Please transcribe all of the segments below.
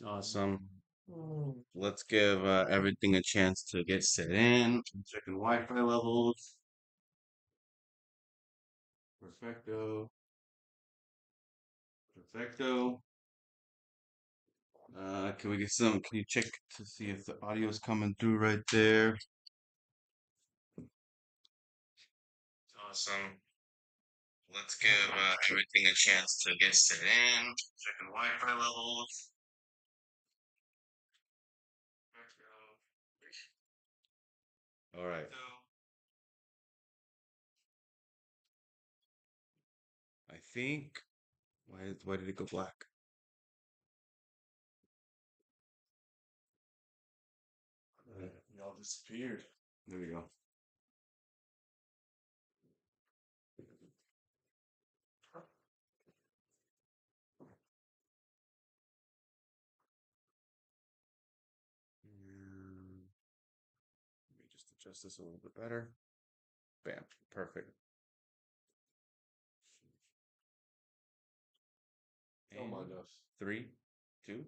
Awesome. Let's give everything a chance to get set in. Checking Wi-Fi levels. Perfecto. Perfecto. Can we get some? Can you check to see if the audio is coming through right there? Awesome. Let's give everything a chance to get set in. Checking Wi-Fi levels. All right. I think. Why did it go black? Y'all disappeared. There we go. Let me just adjust this a little bit better. Bam. Perfect. Oh my And gosh. 3, 2.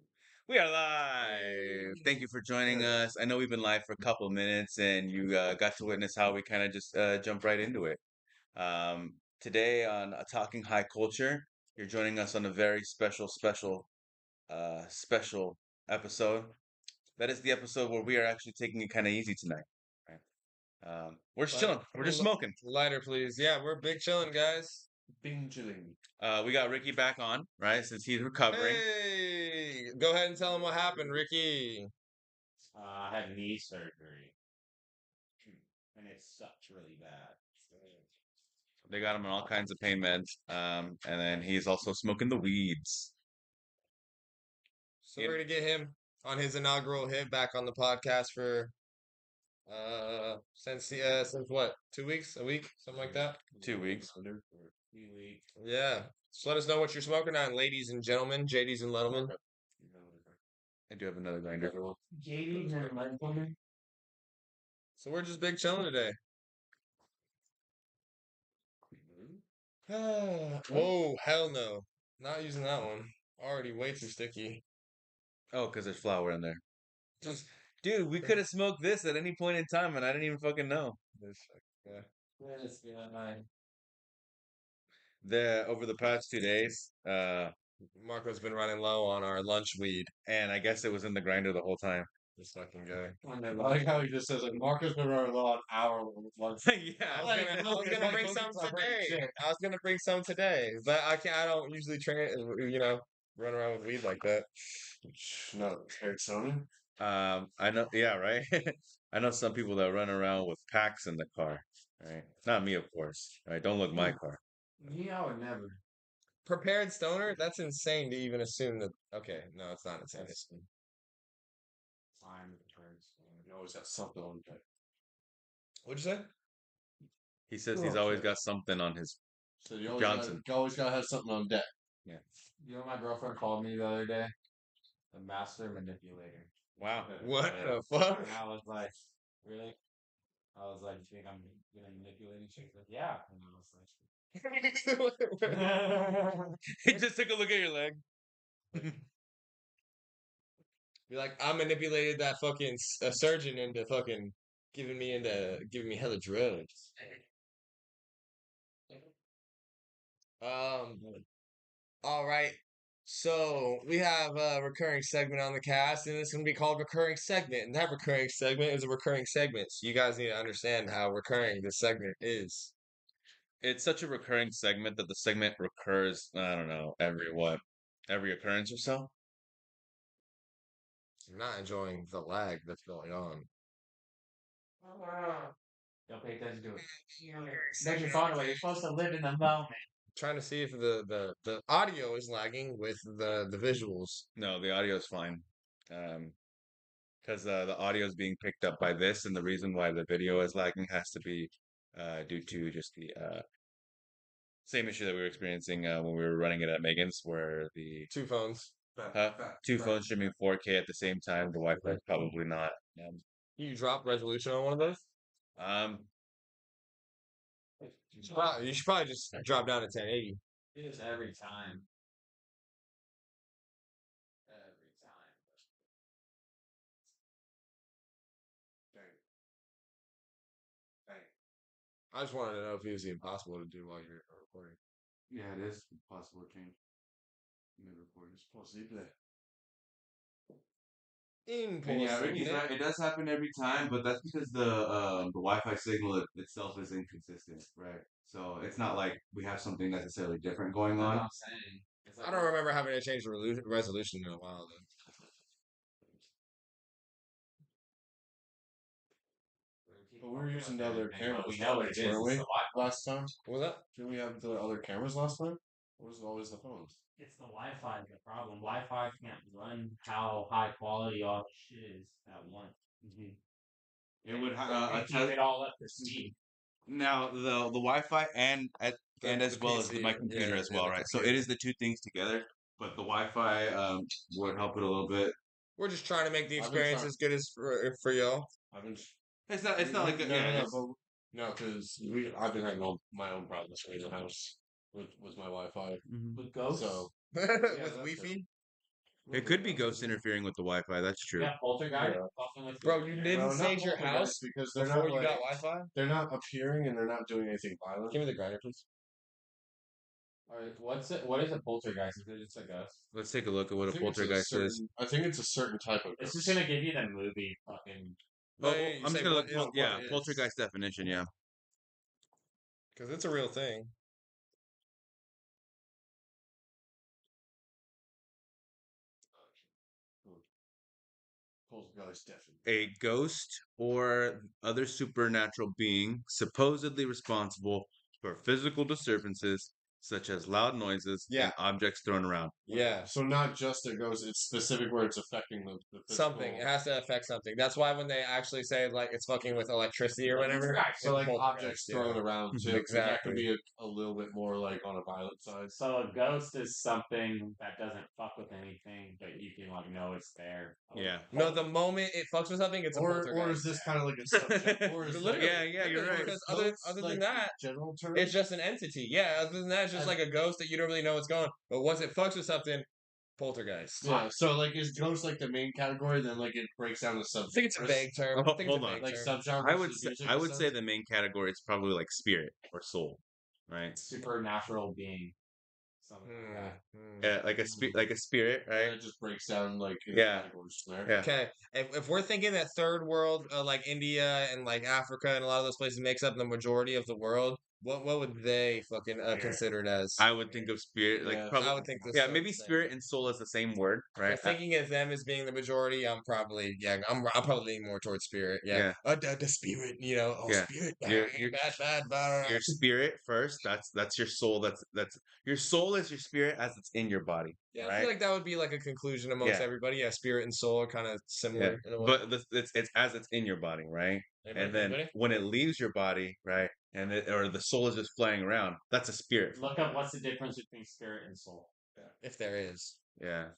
We are live. Thank you for joining us. I know we've been live for a couple of minutes, and you got to witness how we kind of just jump right into it. Today on Talking High Culture, you're joining us on a very special episode. That is the episode where we are actually taking it kind of easy tonight. Right? We're just chilling. We're just smoking. Lighter, please. Yeah, we're big chilling, guys. Bing chilling. We got Ricky back on, right? Since he's recovering. Hey, go ahead and tell him what happened, Ricky. I had knee surgery, and it sucked really bad. They got him on all kinds of pain meds. And then he's also smoking the weeds. So we're gonna get him on his inaugural hit back on the podcast for since what, 2 weeks, a week, something like that. 2 weeks. For a few weeks. Yeah. Just let us know what you're smoking on, ladies and gentlemen, JDs and Lettlemen. I do have another grinder. JD's and Lettlemen. So we're just big chilling today. Oh, hell no. Not using that one. Already way too sticky. Oh, because there's flour in there. Just, dude, we could have smoked this at any point in time, and I didn't even fucking know. Over the past 2 days, Marco's been running low on our lunch weed. and I guess it was in the grinder the whole time. This fucking guy. I like how he just says, like, Marcus been running low on our lunch. Yeah, I was gonna bring some today. I was gonna bring some today, but I don't usually run around with weed like that. No, Arizona. I know. Yeah, right. I know some people that run around with packs in the car. Right, not me, of course. Right, don't look my car. Me, I would never. Prepared stoner? That's insane to even assume that. Okay, no, it's not insane. I'm the first. You always got something on deck. What'd you say? He says he's always got something on his. So you Johnson. always gotta have something on deck. Yeah. You know what my girlfriend called me the other day? The master manipulator. Wow. What the fuck? And I was like, really? I was like, you think I'm gonna manipulate you? She was like, yeah. And I was like, He just took a look at your leg. Be like, I manipulated that fucking surgeon into fucking giving me hella drugs. All right. So we have a recurring segment on the cast, and it's gonna be called recurring segment. And that recurring segment is a recurring segment. So you guys need to understand how recurring this segment is. It's such a recurring segment that the segment recurs, I don't know, every occurrence or so. I'm not enjoying the lag that's going on. don't pay attention to it. Take your phone away. You're supposed to live in the moment. Trying to see if the audio is lagging with the visuals. No, the audio is fine. Because the audio is being picked up by this, and the reason why the video is lagging has to be due to just the same issue that we were experiencing when we were running it at Megan's, where the Two phones. two phones streaming 4K at the same time. The Wi-Fi is probably not. You drop resolution on one of those? Um, You should probably just drop down to 1080. It is every time. Every time. Dang. I just wanted to know if it was impossible to do while you're recording. Yeah, it is possible to change mid-recording. It's possible. And yeah, Ricky's right. It does happen every time, but that's because the Wi-Fi signal itself is inconsistent, right? So it's not like we have something necessarily different going That's what on. I'm saying. It's I don't remember having to change the resolution in a while, though. But we were using the other everything, but cameras. we know what it is. weren't It's we? the Wi-Fi. Last time? What was that? Didn't we have the other cameras last time? Or was it always the phones? It's the Wi-Fi the problem. Wi-Fi can't run how high quality all the shit is at once. It would And keep it all up to speed. now the Wi-Fi and as well as PC, my computer yeah, as well, the right? So computer. it is the two things together, but the Wi-Fi would help it a little bit. We're just trying to make the I've been experience trying- as good as for y'all. I've been. It's not like no, yeah, no, it's- no, because I've been having my own problems in the house with my Wi-Fi. With ghosts? So With that's Wi-Fi? it could be ghosts interfering with the Wi-Fi. That's true. Yeah, poltergeist. Yeah. Fucking with Bro, you. you No, didn't not sage your poltergeist, house because they're before not you like, got Wi-Fi? they're not appearing and they're not doing anything violent. Give me the grinder, please. Alright, what is a poltergeist? Is it just a ghost? Let's take a look at what I a think it's poltergeist is. certain- I think it's a certain type of It's ghost. just gonna give you the movie fucking. No, Oh, you I'm say just gonna what look. is- Yeah, what is. poltergeist definition. Yeah. Because it's a real thing. Poltergeist, definitely. A ghost or other supernatural being supposedly responsible for physical disturbances such as loud noises Yeah. and objects thrown around. Yeah. So not just a ghost; it's specific where it's affecting the physical. Something. It has to affect something. That's why when they actually say like it's fucking with electricity or whatever. Right, it's So like poltergeist, objects yeah. thrown around too. Exactly. That can be a little bit more like on a violent side. So a ghost is something that doesn't fuck with anything, but you can like know it's there. Yeah. No, the moment it fucks with something, it's a Or poltergeist. is this kind of like a subject? Or is Literally, Yeah, yeah, you're right. Because other than that, general term, it's just an entity. Yeah, other than that, it's just like a ghost that you don't really know what's going on. But once it fucks with something, poltergeist. yeah. So like, is ghost like the main category? Then like it breaks down to sub. I think it's a vague term. Oh, I think hold it's a on. vague like term. subgenres. I would of say music I and would say stuff? the main category is probably like spirit or soul, right? Supernatural being. Something like that. Yeah, like a spirit, And right? it just breaks down like into Yeah. categories from there. Yeah. Okay, if we're thinking that third world, like India and like Africa and a lot of those places makes up the majority of the world, what would they fucking consider it as? I would think of spirit like Yeah. probably. I would think the Yeah, same maybe thing. spirit and soul is the same word, If right? we're thinking of them as being the majority, I'm probably I'm probably leaning more towards spirit. Yeah, the spirit, you know, Yeah. spirit, You're- bad. Your spirit first. That's your soul. That's your soul is your spirit as it's in your body. Yeah, I right? feel like that would be like a conclusion amongst Yeah. everybody. Yeah, spirit and soul are kind of similar in a way. But it's as it's in your body, right? Anybody- And then anybody? when it leaves your body, right, and or the soul is just flying around, that's a spirit. Look up what's the difference between spirit and soul. If there is. Yeah.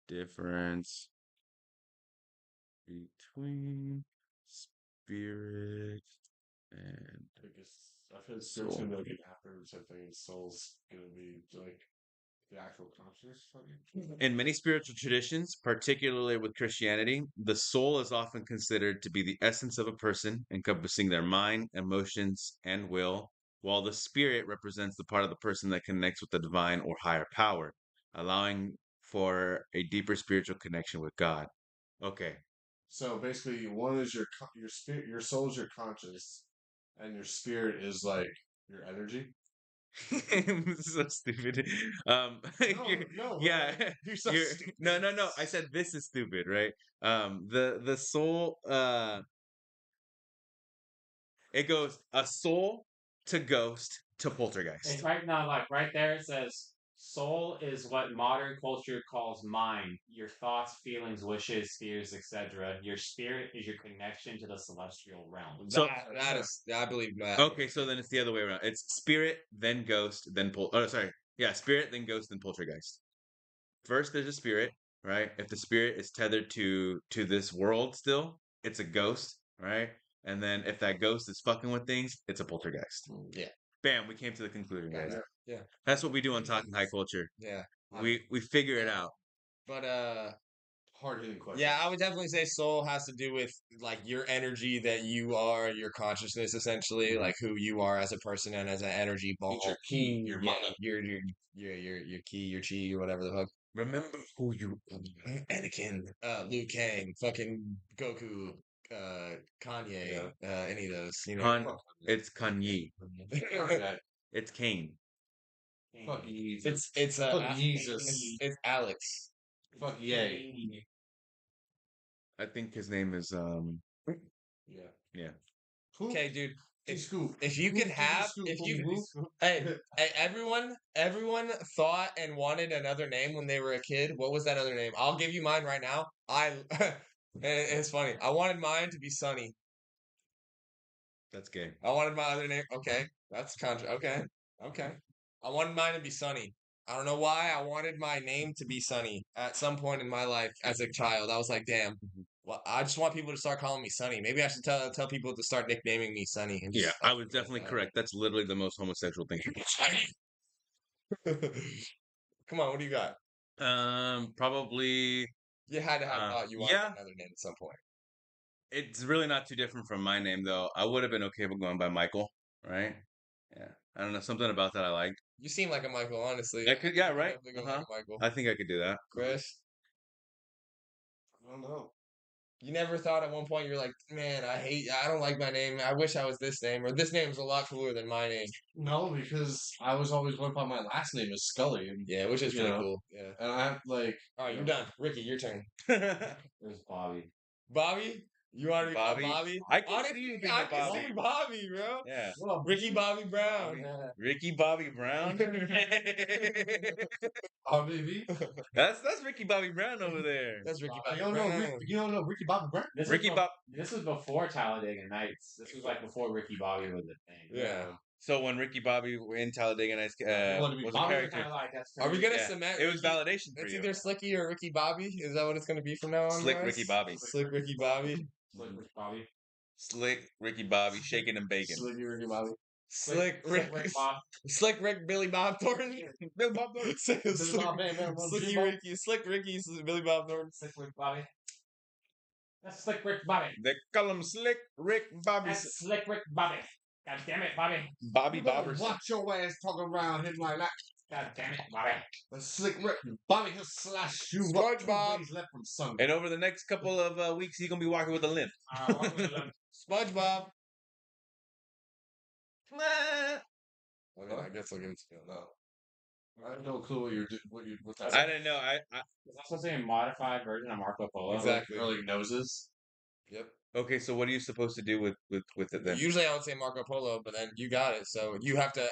Difference between spirit and I feel like spirit's gonna be like an after something, and soul's gonna be like the actual consciousness. in many spiritual traditions, particularly with Christianity, the soul is often considered to be the essence of a person, encompassing their mind, emotions, and will, while the spirit represents the part of the person that connects with the divine or higher power, allowing for a deeper spiritual connection with God. Okay. So basically, one is your spirit, your soul is your conscious, and your spirit is like your energy. This is so stupid. Yeah, you're so you're, stupid. no. I said this is stupid, right? The soul, it goes a soul to ghost to poltergeist. It's right now, like right there, it says soul is what modern culture calls mind. Your thoughts, feelings, wishes, fears, etc. Your spirit is your connection to the celestial realm. So- that is, I believe that. Okay, so then it's the other way around. It's spirit, then ghost, then spirit, then ghost, then poltergeist. First, there's a spirit, right? If the spirit is tethered to this world still, it's a ghost, right? And then if that ghost is fucking with things, it's a poltergeist. Yeah. Bam, we came to the conclusion, guys. Yeah. That's what we do on Talking High Culture. Yeah. We figure it out. But Hard hitting question. yeah, I would definitely say soul has to do with like your energy that you are, your consciousness, essentially, like who you are as a person and as an energy ball. It's your key, your Yeah, mana. your key, your chi, or whatever the fuck. Remember who you Anakin, Liu Kang, fucking Goku, Kanye, any of those, you know. Con- it's Kanye. Okay. It's Kane. Fuck Jesus. It's Fuck Jesus. it's Alex. Fuck yay. I think his name is Yeah. yeah. Okay, dude. Scoop. If you could have, if you, hey, everyone thought and wanted another name when they were a kid. What was that other name? I'll give you mine right now. It's funny. I wanted mine to be Sunny. That's gay. I wanted my other name. Okay, that's okay. I wanted mine to be Sunny. I don't know why. I wanted my name to be Sunny at some point in my life as a child. I was like, damn. Well, I just want people to start calling me Sunny. Maybe I should tell people to start nicknaming me Sunny. And Yeah, just, I was definitely correct. That's literally the most homosexual thing. Come on, what do you got? Probably You had to have thought you wanted yeah. another name at some point. It's really not too different from my name though. I would have been okay with going by Michael, right? Yeah. I don't know, something about that I liked. You seem like a Michael, honestly. I could, yeah, You right? definitely go like a Michael. I think I could do that. Chris, I don't know. you never thought at one point you're like, man, I don't like my name. I wish I was this name, or this name's a lot cooler than my name. No, because I was always went by my last name is Scully. And, Yeah, which is You pretty know. cool. Yeah. and I have like All right, you're done. Ricky, your turn. There's Bobby. Bobby, you want to be Bobby? Bobby? I can Honestly, see you being I a can Bobby. see Bobby, bro. Yeah. Ricky Bobby Brown. Ricky Bobby Brown. oh baby. That's Ricky Bobby Brown over there. That's Ricky Bobby You don't know Brown. you don't know Ricky Bobby Brown? This was before Talladega Nights. This was like before Ricky Bobby was a thing. Yeah. So when Ricky Bobby were in Talladega Nights wanna be was a Bobby? character. Are we gonna Yeah. cement? It was Ricky- validation for It's you. either Slicky or Ricky Bobby. Is that what it's gonna be from now on? Slick guys? Ricky Bobby. Slick Ricky Bobby. Slick Rick Bobby. Slick Ricky Bobby shaking and baking. Slicky Ricky Bobby. Slick Rick. Rick Bob. Slick Rick Billy Bob Thornton. Bill Bob Thornton. Slick, Bob, man, man, one Slicky Jimbo. Ricky. Slick Ricky. Billy Bob Thornton. Slick Rick Bobby. That's Slick Rick Bobby. They call him Slick Rick Bobby. That's Slick Rick Bobby. God damn it, Bobby. Bobby You better Bobbers. watch your ass talking around him like that. God damn it, Bobby. The slick Rick Bobby can slash you up two SpongeBob. days left from Sunday. And over the next couple of weeks, he's gonna be walking with a limp. SpongeBob. I mean, I guess I'll give it to you now. I have no clue what that's I didn't know. I Is that supposed to be a modified version of Marco Polo? Exactly. Or like noses. Yep. okay. So what are you supposed to do with it then? Usually I would say Marco Polo, but then you got it. So you have to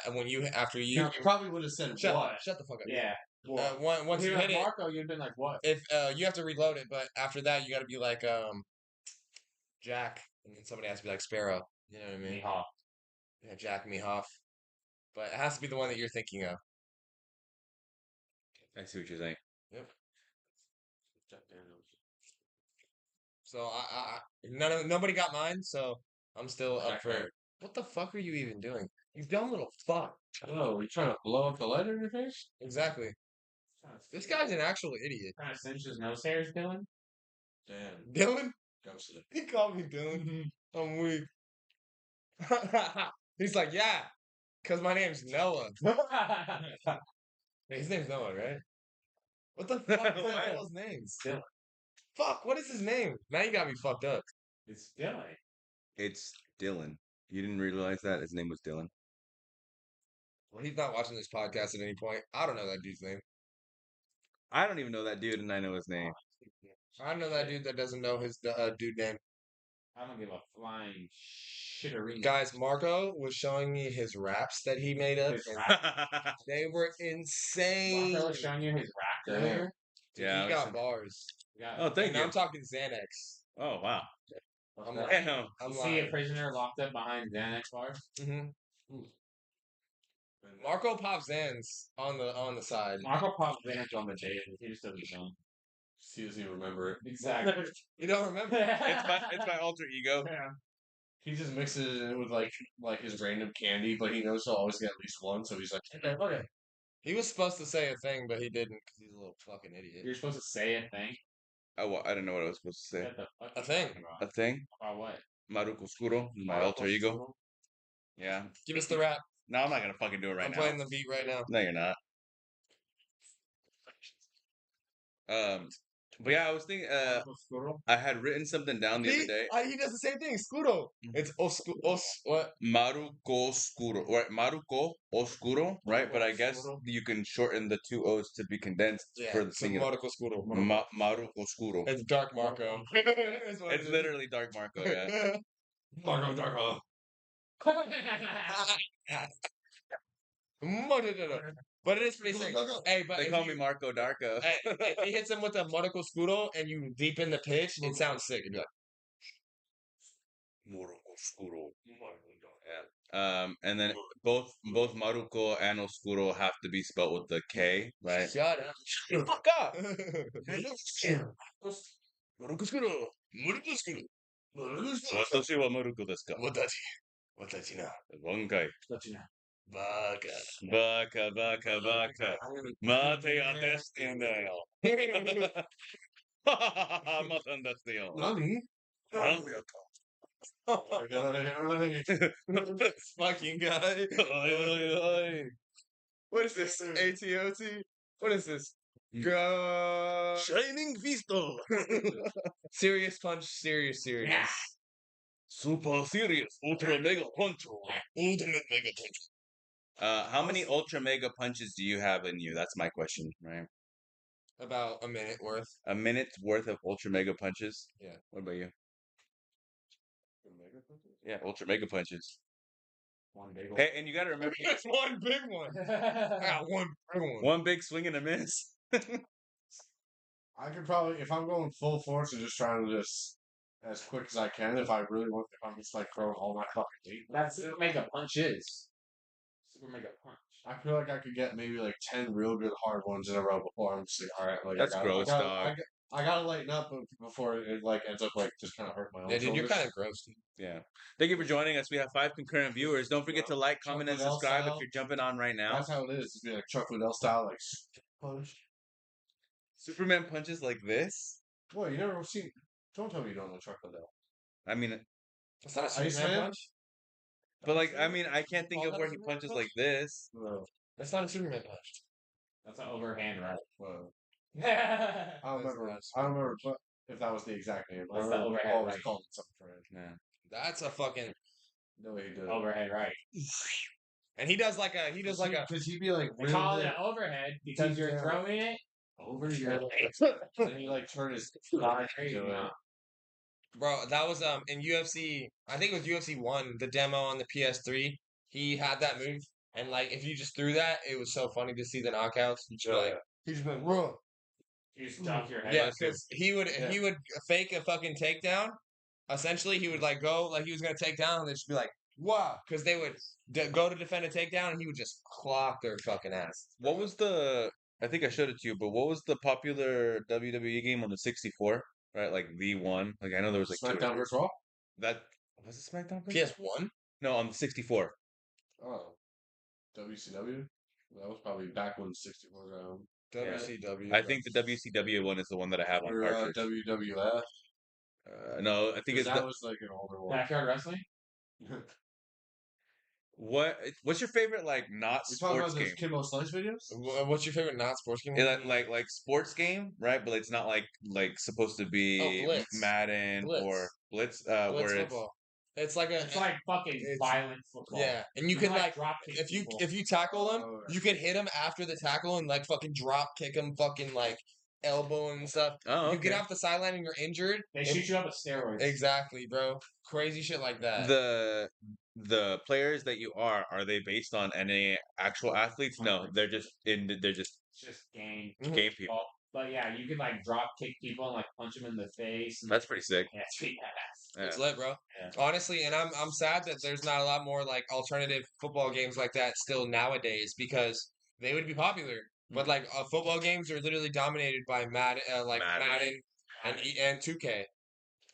after you. You probably would have said Shut what? the fuck up. Yeah. Once If you you hit it, Marco, you'd been like, what? if you have to reload it, but after that you got to be like Jack, and then somebody has to be like Sparrow. You know what I mean? Mihawk. Yeah, Jack Mehoff. But it has to be the one that you're thinking of. I see what you're saying. Yep. So nobody got mine, so I'm still up for. What the fuck are you even doing? You dumb little fuck. Oh, you trying to blow up the lighter in your face? Exactly. This guy's an actual idiot. Trying to cinch his nose hairs, Dylan. Damn. Dylan? Ghosted. He called me Dylan. I'm weak. He's like, yeah, because my name's Noah. His name's Noah, right? What the fuck is Wow. those names? Dylan. Fuck, what is his name? Now you got me fucked up. It's Dylan. It's Dylan. You didn't realize that his name was Dylan. Well, he's not watching this podcast at any point. I don't know that dude's name. I don't even know that dude, and I know his name. I know that dude that doesn't know his dude name. I don't give a flying shitterine. Guys, Marco was showing me his raps that he made up. His and rap. they were insane. Marco was showing you his rap Damn. earlier. Dude, Yeah, I he was- got bars. Yeah. Oh, thank And you. I'm talking Xanax. Oh wow. I'm You like, Damn. I'm see a like, prisoner locked up behind Xanax bars? Marco pops Xans on the side. Marco popped Xanax on the table. He just doesn't know. See, does he remember it? Exactly. You don't remember? It's my alter ego. Yeah. he just mixes it in with like his random candy, but he knows he'll always get at least one, so he's like, Okay. He was supposed to say a thing, but he didn't because he's a little fucking idiot. You're supposed to say a thing. I didn't know what I was supposed to say. What the fuck A you thing. talking A about? thing? About what? Maruko Oscuro, my alter ego. Yeah. Give us the rap. No, I'm not gonna fucking do it right I'm now. playing the beat right now. No, you're not. But yeah, I was thinking. I had written something down the other day. He does the same thing. Scuro. It's what? Maruko Oscuro, right? Maruko Oscuro, right? But I guess Oscuro. you can shorten the two O's to be condensed Yeah, for the it's singular. Marco Scuro. Maruko Oscuro. It's Dark Marco. It's what it It's is. literally Dark Marco, yeah. Marco. But it is pretty sick. Hey, but They if call you- me Marco Darko. Hey, if he hits him with a Monaco Scudo and you deepen the pitch, it sounds sick. It'd be like, Maruko Oscuro. Yeah. And then both Maruko and Oscuro have to be spelled with the K, right? shut up. Shut the fuck up! Maruko Oscuro. Monaco Scudo. Watashi wa Maruko desu ka? Watashi na. Wankai. Let you know. Baka. Baka. Mate ya desuんだよ。またんだってよ。Nani?なんでやった Fucking guy. What is this? ATOT? What is this? Go. Shining Visto! Serious punch, serious. Yeah. Super serious Ultra Mega Punch. Ultimate mega punch. How many Ultra Mega Punches do you have in you? That's my question, right? About a minute worth. A minute's worth of Ultra Mega Punches? Yeah. What about you? Yeah, Ultra Mega Punches. One big one. Hey, and you gotta remember, That's one big one. I got one big one. one big swing and a miss. I could probably, if I'm going full force and just trying to just as quick as I can, if I really want, if I'm just like throwing all my fucking weight. That's Super Mega Punch is. Super Mega Punch. I feel like I could get maybe like 10 real good hard ones in a row before I'm just like, all right, like That's I gotta, gross, I gotta, dog. I gotta lighten up before it like ends up like just kind of hurt my own Yeah, dude, you're shoulders. kind of gross, dude. Yeah. Thank you for joining us. We have 5 concurrent viewers. Don't forget to like, comment, and Chocolate subscribe if style. you're jumping on right now. That's how it is. It's be like Chuck Liddell style, like punch. Superman punches like this. Boy, you never seen? Don't tell me you don't know Chuck Liddell. I mean, That's not a Iceman? Superman punch. but like, I mean, I can't think Oh, of that where was he a Superman punches punch? like this. No. That's not a Superman punch. That's an overhand right. Well, That's I don't That's remember. not I don't remember if that was the exact name. I That's the remember overhead always right. calling it something for him. Yeah. That's a fucking. No way he did. overhead right. And he does like a. He does like a. Because he'd be like, They call it an overhead because you're Yeah. throwing it over your and he like turn his body crazy into it. now. Bro, that was in UFC. I think it was UFC 1, the demo on the PS3. He had that move, and like if you just threw that, it was so funny to see the knockouts. You just be like, he just went, "Whoa." You just duck your head. Yeah, because he would Yeah. fake a fucking takedown. Essentially, he would like go like he was gonna take down, and they'd just be like, "Wow," because they would go to defend a takedown, and he would just clock their fucking ass. What was the? I think I showed it to you, but what was the popular WWE game on the 64? Right, like the one. Like I know there was like two. SmackDown vs. Raw? That was it. SmackDown. versus- PS1. No, on the 64. Oh. WCW? That was probably back when 64 was around. WCW. I think the WCW one is the one that I have on Or cartridge. WWF. No, I think 'Cause it's that was like an older one. Backyard wrestling? what's your favorite like not We talking sports about those game? Kimbo Slice videos? What's your favorite not sports game? Yeah, like sports game, right? But it's not like supposed to be Blitz. Madden Blitz. or Blitz, Blitz where it's football. It's like a It's like fucking It's- violent football. yeah, and you can like drop kick if people. you tackle them, Oh, you can hit them after the tackle and like fucking drop kick them, fucking like elbow and stuff. oh, You get okay. off the sideline and you're injured. They and- shoot you up with steroids. Exactly, bro. Crazy shit like that. The players that you are they based on any actual athletes? No, they're just It's just game. Mhm. game people. Well, but yeah, you can like drop kick people and like punch them in the face. And That's pretty sick. yeah, it's pretty badass. Yeah. It's lit, bro. Yeah. Honestly, and I'm sad that there's not a lot more like alternative football games like that still nowadays because they would be popular. But like football games are literally dominated by Madden Madden. and 2K.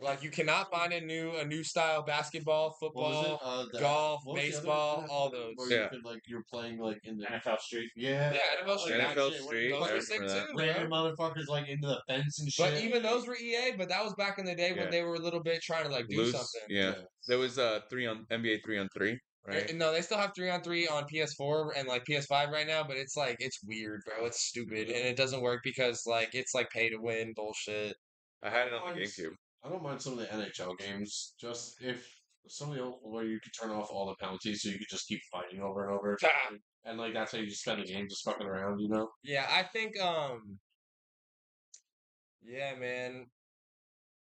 Like you cannot find a new style basketball, What was it? football, The, golf, what was the other baseball, NFL all thing where those. you Yeah. could you're playing in the NFL Street. yeah Yeah, NFL Street. that NFL shit, where Street, Those I were like sick remember that. too, ramming bro. motherfuckers into the fence and But shit. even those were EA, but that was back in the day when Yeah. they were a little bit trying to like do Loose, something. yeah. Yeah. There was NBA 3-on-3, right? No, they still have 3-on-3 on PS4 and like PS5 right now, but it's like it's weird, bro. It's stupid and it doesn't work because like it's like pay to win bullshit. I had it on the GameCube. I don't mind some of the NHL games, just if some of the where you could turn off all the penalties, so you could just keep fighting over and over, and that's how you just spend the game, just fucking around, you know? Yeah, I think yeah, man.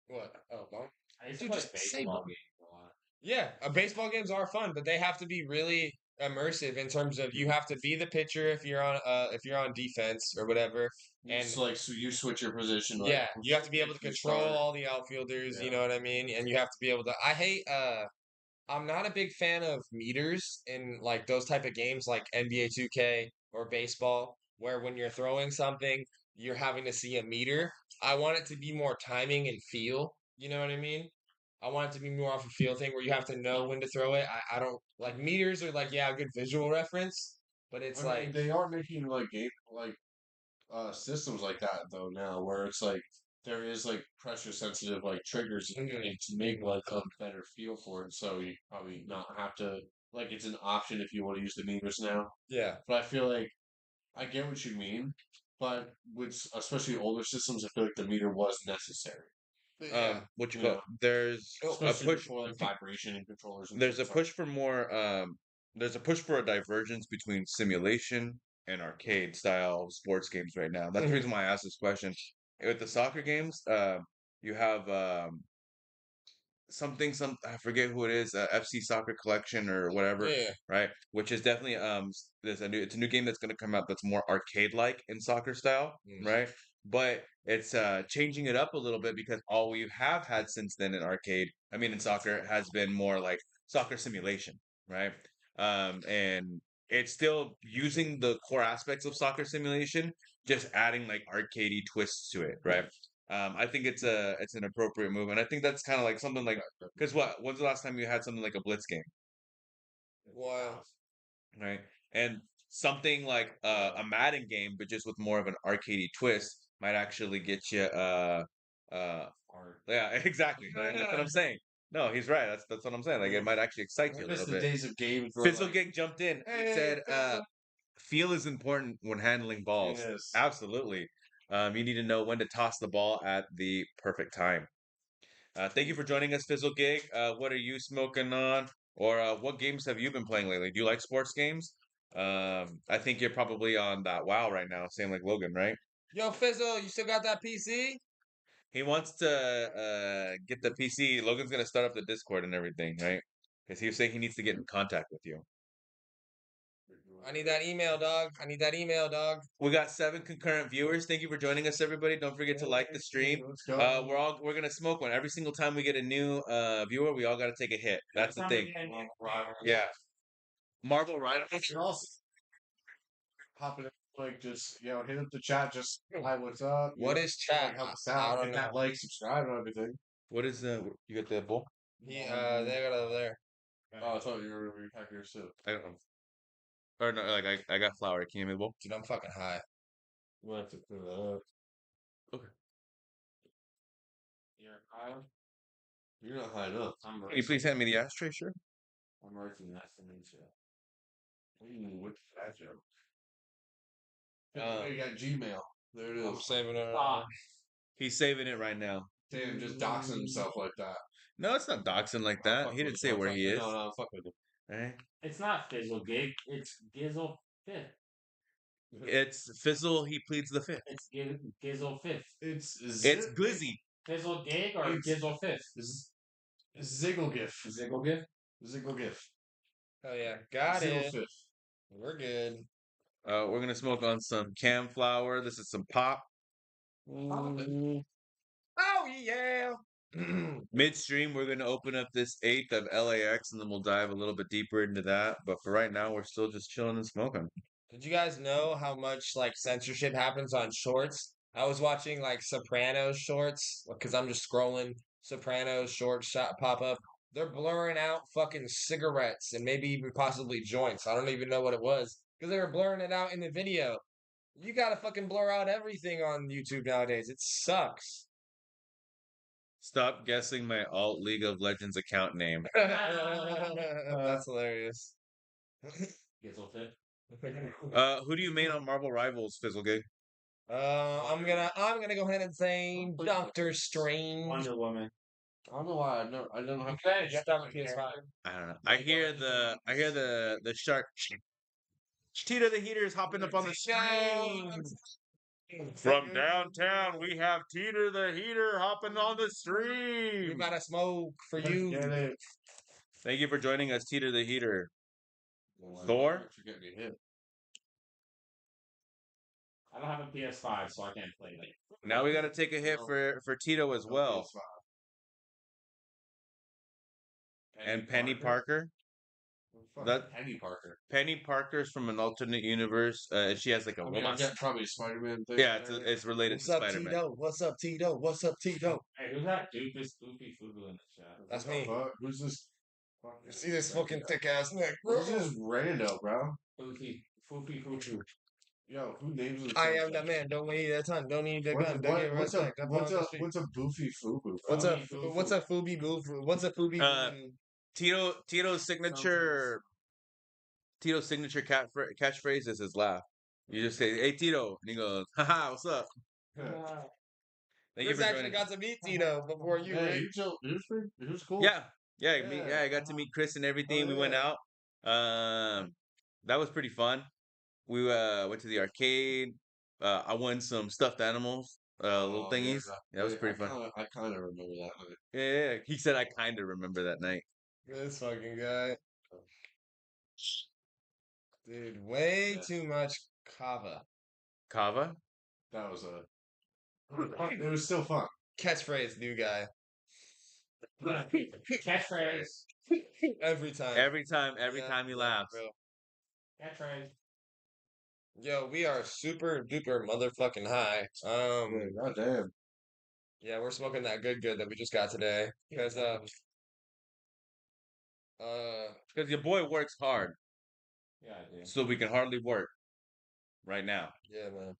What? Oh, well. I used to Dude, play just say baseball ball. games a lot. Yeah, baseball games are fun, but they have to be really immersive in terms of you have to be the pitcher if you're on defense or whatever. And It's so you switch your position. yeah, you have to be able to you control start. all the outfielders, you Yeah. know what I mean? And you have to be able to I'm not a big fan of meters in like those type of games like NBA 2K or baseball, where when you're throwing something, you're having to see a meter. I want it to be more timing and feel. You know what I mean? I want it to be more off a feel thing where you have to know when to throw it. I don't like meters are like, yeah, a good visual reference, but it's I mean, like, they are making game systems like that though now, where it's there is pressure sensitive triggers Mhm. to make a better feel for it. So you probably not have to it's an option if you want to use the meters now. yeah. But I feel like I get what you mean, but with especially older systems, I feel like the meter was necessary. Yeah. What you Yeah. call there's a Especially push for vibration and controllers. And there's a shit, so- push for more there's a push for a divergence between simulation and arcade style sports games right now. That's the reason why I asked this question. With the soccer games, you have some I forget who it is, FC Soccer Collection or whatever, Yeah. right? Which is definitely it's a new game that's going to come out that's more arcade like in soccer style, Mm. right? But it's changing it up a little bit because all we have had since then in in soccer has been more like soccer simulation, right? And it's still using the core aspects of soccer simulation, just adding like arcadey twists to it, right? I think it's an appropriate move, and I think that's kind of like something like because when's the last time you had something like a Blitz game, Wow. right? And something like a Madden game, but just with more of an arcadey twist, might actually get you yeah, exactly. That's what I'm saying. No, he's right. That's what I'm saying. Like it might actually excite you a I miss little the bit. days of games where Fizzle Gig jumped in. He Hey, said, Fizzle. feel is important when handling balls. Yes. Absolutely. You need to know when to toss the ball at the perfect time. Thank you for joining us, Fizzle Gig. What are you smoking on? Or what games have you been playing lately? Do you like sports games? I think you're probably on that WoW right now, same like Logan, right? Yo, Fizzle, you still got that PC? He wants to get the PC. Logan's gonna start up the Discord and everything, right? Because he was saying he needs to get in contact with you. I need that email, dog. I need that email, dog. We got 7 concurrent viewers. Thank you for joining us, everybody. Don't forget to like the stream. Let's go. We're gonna smoke one every single time we get a new viewer. We all got to take a hit. That's the thing. Yeah. Marvel Rider. And also, hopping in, just hit up the chat. Just hi, what's up? What is chat? Help us I out. don't Hit that know. like, subscribe, and everything. What is you got the bowl? They got it over there. Oh, I thought you were repacking your soup. I don't know. Or no, like I got flour. Can you give me the bowl? Dude, I'm fucking high. We'll have to clear that up. You're high. You're not high enough. I'm Can you please hand me the ashtray, sure? I'm working that to meet you. Ooh, what's that joke? Uh, You got Gmail. There it I'm is. saving it. Ah, He's saving it right now. Damn, just doxing himself like that. No, it's not doxing like I'll that. fuck He with didn't him. say I'll where fuck he with is. him. No, fuck with him. Right? it's not Fizzle Gig. It's Gizzle Fifth. It's Fizzle. He pleads the fifth. It's Gizzle Fifth. It's It's Glizzy. Fizzle Gig or It's- Gizzle Fifth? Zigglegif. Ziggle Gif? Zigglegif. Oh yeah, got it. Zigglefif. We're good. We're gonna smoke on some cam flower. This is some pop. Oh yeah. Midstream, we're gonna open up this 8th of LAX, and then we'll dive a little bit deeper into that. But for right now, we're still just chilling and smoking. Did you guys know how much like censorship happens on shorts? I was watching like Sopranos shorts because I'm just scrolling Sopranos short shot pop up. They're blurring out fucking cigarettes and maybe even possibly joints. I don't even know what it was because they were blurring it out in the video. You gotta fucking blur out everything on YouTube nowadays. It sucks. Stop guessing my alt League of Legends account name. That's hilarious. Gizzle fit. Who do you main on Marvel Rivals, Fizzlegig? I'm gonna go ahead and say Doctor Strange. Wonder Woman. I don't know why I don't have. You have to have a PS5. I don't know. I hear the shark. Tito the Heater is hopping up on the screen. From downtown, we have Teeter the Heater hopping on the We stream. got a smoke for you. Get it. Thank you for joining us, Teeter the Heater. Thor? You're getting hit. I don't have a PS5, so I can't play it. Now we got to take a hit for Tito as well. And Penny Parker. That- Penny Parker. Penny Parker's from an alternate universe. She has like a I mean, I robot. get probably Spider-Man thing. Yeah, it's related What's to up, Spider-Man. Tito? What's up, Tito? What's up, Tito? Hey, who's that doofus Spoopy Fubu in the chat? That's What the me. fuck? Who's this? You see this fucking thick ass neck, bro? Who's this rando, bro? Foofy Fufu. Yo, who names this? I am that man. Don't need that tongue. Don't need the gun. Don't get What's a respect. Up on the street. what's a boofy fubu? What's bro? a what's a Fubi boo? What's a Fubi? Tito's signature catchphrase is his laugh. You just say, "Hey Tito," and he goes, "Haha, what's up?" Thank you Chris for actually joining. got to meet Tito before you. Yeah, Rick. he was cool. Yeah, Yeah. I got to meet Chris and everything. We went yeah. out. That was pretty fun. We went to the arcade. I won some stuffed animals, little Oh, yeah, thingies. That was pretty fun. I kind of remember that night. Yeah. He said I kind of remember that night. This fucking guy. Dude, way Yeah. too much kava. Kava. That was it was still fun. Catchphrase, new guy. Catchphrase. Every time. Every time Yeah, he laughs. bro. Catchphrase. Yo, we are super duper motherfucking high. Goddamn. Yeah, we're smoking that good that we just got today. Because Because your boy works hard, Yeah, I do. so we can hardly work right now. yeah, man.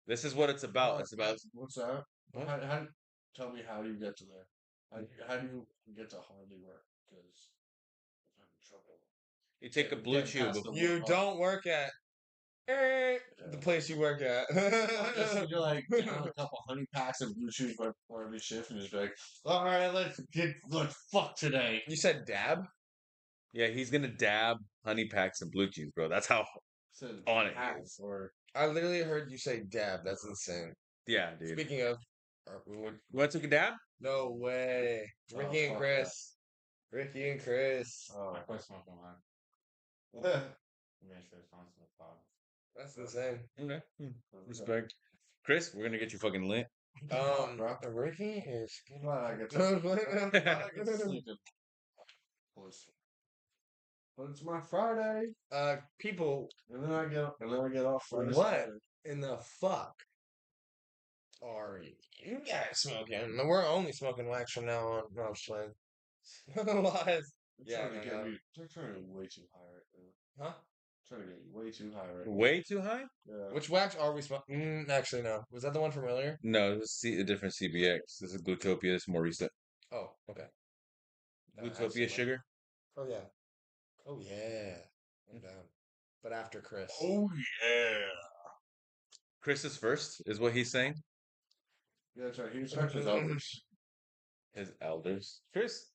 This is what it's about. It's about What's that? What? Tell me how you get to there. How do you get to hardly work? Because I'm in trouble. you take a blue Get chew. past before- the You work. don't work at the place you work at. You're like down a couple honey packs of blue chews right before every shift, and just be like, "All right, let's fuck today." You said dab? Yeah, he's gonna dab honey packs and blue chews, bro. That's how. Said On it. packs, or I literally heard you say dab. That's insane. Yeah, dude. Speaking of, You want to take a dab? no way. Oh, Ricky and fuck Chris. Ricky and Chris. oh, I quit smoking mine. yeah. I'm gonna stay responsible for that. That's insane. Okay. Respect. Chris, we're gonna get you fucking lit. bro. Ricky is Glad I get to, glad I get to sleep in. But it's my Friday, people, and then I get off Friday. What? Saturday. in the fuck are you guys smoking? No, we're only smoking wax from now on. No, I'm just playing. Otherwise, They're yeah, trying to no, get no. me. They're trying to get way too high right now. Huh? Trying to get way too high right now. Way too high? Yeah. Which wax are we smoking? Actually, no. Was that the one from earlier? No, it was a different CBX. This is Glutopia. This is more recent. Oh, okay. That has Glutopia some, sugar. Oh yeah. Oh yeah. I'm down. But after Chris. Oh yeah. Chris is first, is what he's saying. Yeah, that's right. He respects his elders. His elders. Chris,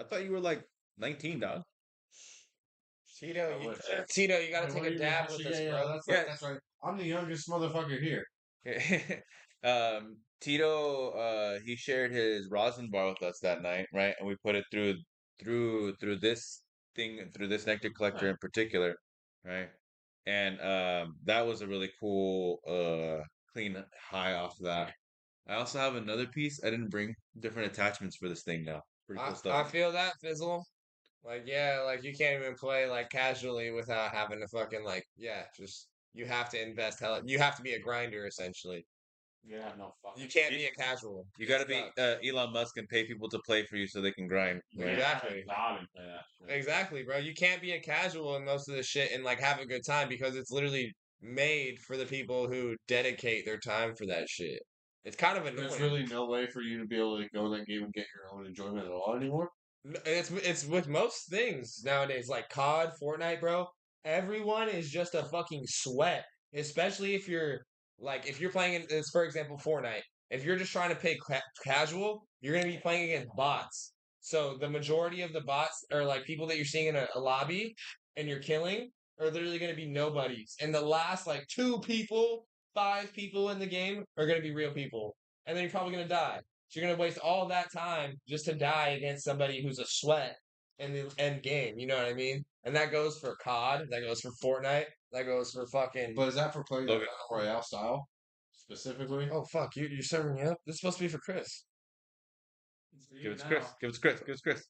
I thought you were like 19, dog. Tito, I you, wish. Tito, you gotta Hey, take what a do you dab mean? with Yeah, us, yeah, bro. that's Yeah. right. That's right. I'm the youngest motherfucker here. Tito, he shared his rosin bar with us that night, right? And we put it through this thing, through this nectar collector in particular, right? And that was a really cool clean high off of that. I also have another piece. I didn't bring different attachments for this thing now. Pretty cool I stuff. feel that, Fizzle. Like, yeah, like you can't even play like casually without having to fucking like, yeah, just you have to invest hella. You have to be a grinder essentially. You have no fucking. You can't be a casual. You got to be Sucks. Elon Musk and pay people to play for you so they can grind. You Right? can't have Exactly. a job and play that shit. Exactly, bro. You can't be a casual in most of this shit and like have a good time because it's literally made for the people who dedicate their time for that shit. It's kind of annoying. There's really no way for you to be able to go in that game and get your own enjoyment at all anymore. It's with most things nowadays, like COD, Fortnite, bro. Everyone is just a fucking sweat, especially if you're if you're playing it's for example Fortnite. If you're just trying to play casual, you're gonna be playing against bots. So the majority of the bots are like people that you're seeing in a lobby and you're killing are literally gonna be nobodies. And the last like 2 people, 5 people in the game are gonna be real people, and then you're probably gonna die. So you're gonna waste all that time just to die against somebody who's a sweat in the end game. You know what I mean? And that goes for COD. That goes for Fortnite. That goes for fucking. But is that for playing the Logan. Battle Royale style specifically? Oh fuck! You're serving me up. This is supposed to be for Chris. Give it to Chris. Give it to Chris. Give it to Chris.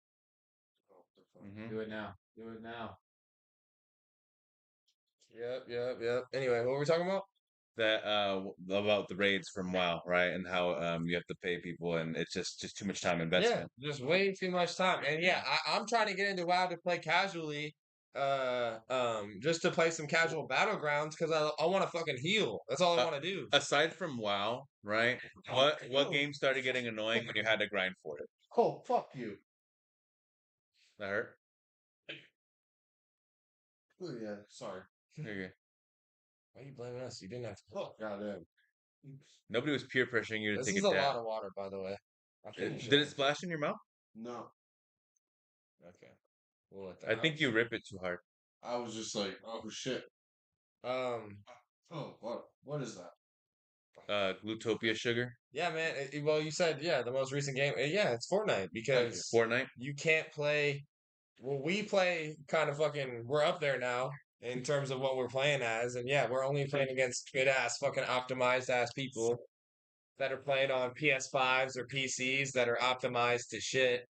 Oh, the fuck. Mhm. Do it now. Do it now. Yep. Anyway, what were we talking about? That about the raids from WoW, right? And how you have to pay people, and it's just too much time Yeah, investment. just way too much time. And yeah, I'm trying to get into WoW to play casually. Just to play some casual battlegrounds because I want to fucking heal. That's all I Uh, want to do. Aside from WoW, right? What game started getting annoying when you had to grind for it? Oh, fuck you. That hurt. Oh, yeah, sorry. There you go. Why are you blaming us? You didn't have to. Oh, goddamn. Nobody was peer pressuring you to This take is it a down. lot of water, by the way. I think you should- Did it splash in your mouth? No, Okay, we'll let I that. think you rip it too hard. I was just like, oh shit. Um, Oh, what is that? Glutopia sugar. yeah, man. Well, you said yeah, the most recent game. Yeah, it's Fortnite because Fortnite. you can't play. Well, we play kind of fucking. We're up there now in terms of what we're playing as, and yeah, we're only playing against good ass fucking optimized ass people that are playing on PS5s or PCs that are optimized to shit.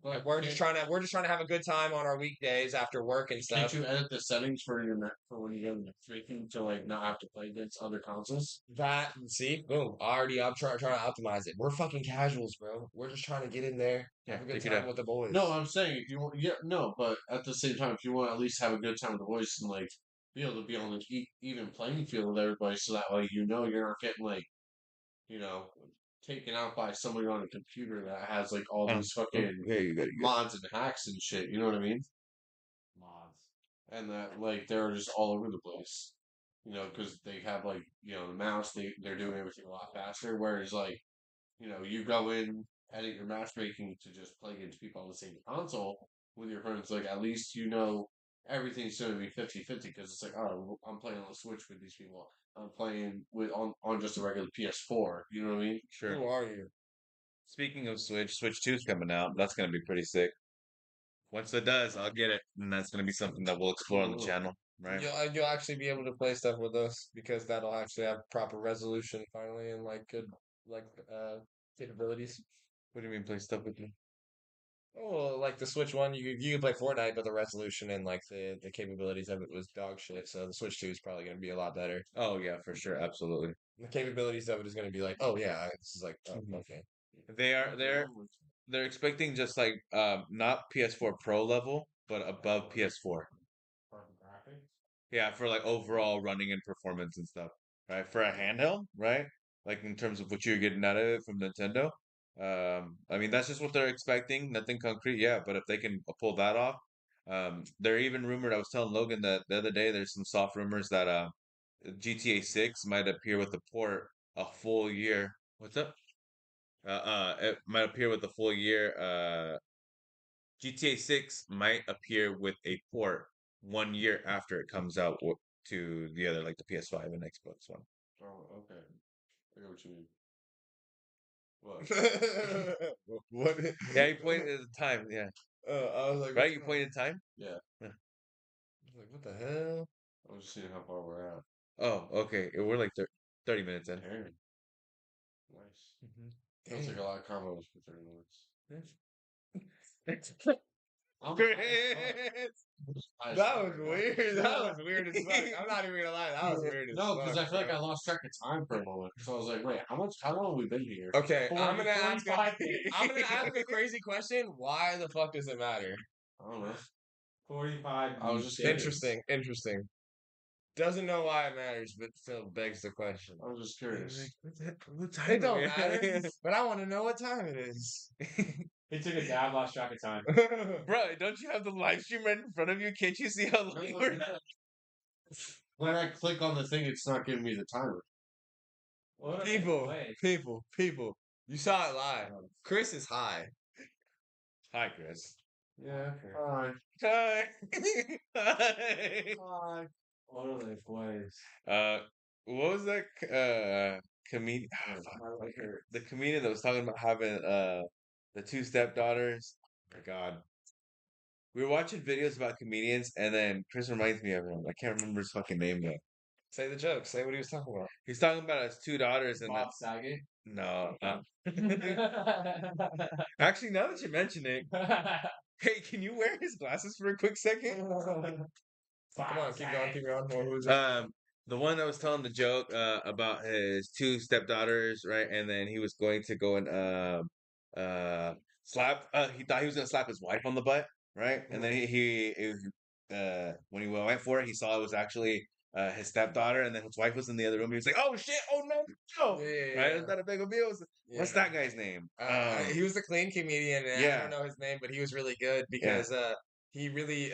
But We're just trying to have a good time on our weekdays after work and can't stuff. you edit the settings for for when you go to freaking to like not have to play against other consoles? That see, boom, already I'm trying to optimize it. We're fucking casuals, bro. We're just trying to get in there, Yeah, have a good take it time out. with the boys. No, I'm saying if you want, yeah, no, but at the same time, if you want to at least have a good time with the boys and like be able to be on the even playing field with everybody, so that way you know you're not getting like, you know, taken out by somebody on a computer that has like all these fucking Yeah, you got it. mods and hacks and shit. You know what I mean? Mods. And that like they're just all over the place. You know, because they have like the mouse, they're doing everything a lot faster. Whereas like you go in, edit your matchmaking to just play against people on the same console with your friends. Like at least everything's going to be 50-50 because it's like, oh, I'm playing on the Switch with these people. I'm playing with on just a regular PS4. You know what I mean? Sure. Who are you? Speaking of Switch 2 is coming out. That's gonna be pretty sick. Once it does, I'll get it, and that's gonna be something that we'll explore on the Cool. channel, right? You'll actually be able to play stuff with us because that'll actually have proper resolution finally and like good like capabilities. What do you mean play stuff with me? Oh, like the Switch one, you can play Fortnite, but the resolution and like the capabilities of it was dog shit. So the Switch 2 is probably going to be a lot better. Oh yeah, for sure, absolutely. The capabilities of it is going to be like, oh yeah, this is like, oh, Mhm. okay. They're expecting just like not PS4 Pro level, but above PS4. Perfect graphics. Yeah, for like overall running and performance and stuff, right? For a handheld, right? Like in terms of what you're getting out of it from Nintendo. I mean that's just what they're expecting, nothing concrete, yeah. But if they can pull that off, they're even rumored. I was telling Logan that the other day there's some soft rumors that GTA 6 might appear with the port a full year. What's up? It might appear with a full year. GTA 6 might appear with a port 1 year after it comes out to the other, like the PS5 and Xbox One. Oh, okay. I get what you mean. What? What? Yeah, you pointed at the time. Yeah, I was like, right. You pointed time. Yeah. I was like, what the hell? I was just seeing how far we're at. Oh, okay. We're like 30 minutes in. Damn. Nice. Mhm. Feels like a lot of combos for 30 minutes. I'm- Chris. I That swear was to God. weird. That was weird as fuck. I'm not even gonna lie. That was weird as No, fuck. because I feel like bro. I lost track of time for a moment. So I was like, wait, how long have we been here? Okay, I'm 40, gonna ask. 45 minutes. I'm gonna ask a crazy question. Why the fuck does it matter? I don't know. 45 I was just curious. Interesting. Doesn't know why it matters, but still begs the question. I was just curious. What time It are don't we matter, at? but I want to know what time it is. He took a dab, lost track of time. Bro, don't you have the live stream right in front of you? Can't you see how long we're When I click on the thing, it's not giving me the timer. What a people, place. people. You saw it live. Chris is high. Hi, Chris. Yeah. Hi. Hi. Hi. Hi. What are they plays? What was that comedian? The comedian that was talking about having the two stepdaughters. Oh my God. We were watching videos about comedians, and then Chris reminds me of him. I can't remember his fucking name though. Say the joke. Say what he was talking about. He's talking about his two daughters, and Bob Saget. no. Actually, now that you mention it, hey, can you wear his glasses for a quick second? Come on, keep going. Well, who's it? The one that was telling the joke about his two stepdaughters, right? And then he was going to go and slap. He thought he was gonna slap his wife on the butt, right? And then when he went for it, he saw it was actually his stepdaughter, and then his wife was in the other room. He was like, "Oh shit! Oh no! No!" Right? Is that a big deal? What's that guy's name? He was a clean comedian, and I yeah. don't know his name, but he was really good because he really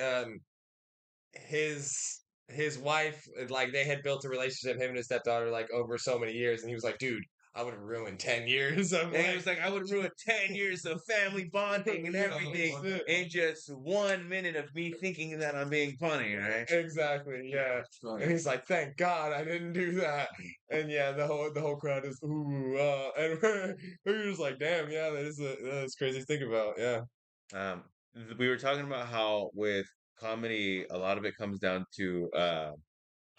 his wife, like, they had built a relationship, him and his stepdaughter, like, over so many years, and he was like, dude, I would have ruined 10 years of And he was like, I would ruin 10 years of family bonding and everything in just 1 minute of me thinking that I'm being funny, right? Exactly, yeah. And he's like, thank God I didn't do that. And yeah, the whole crowd is ooh, and we're just like, damn, yeah, that's crazy to think about, yeah. We were talking about how with comedy, a lot of it comes down to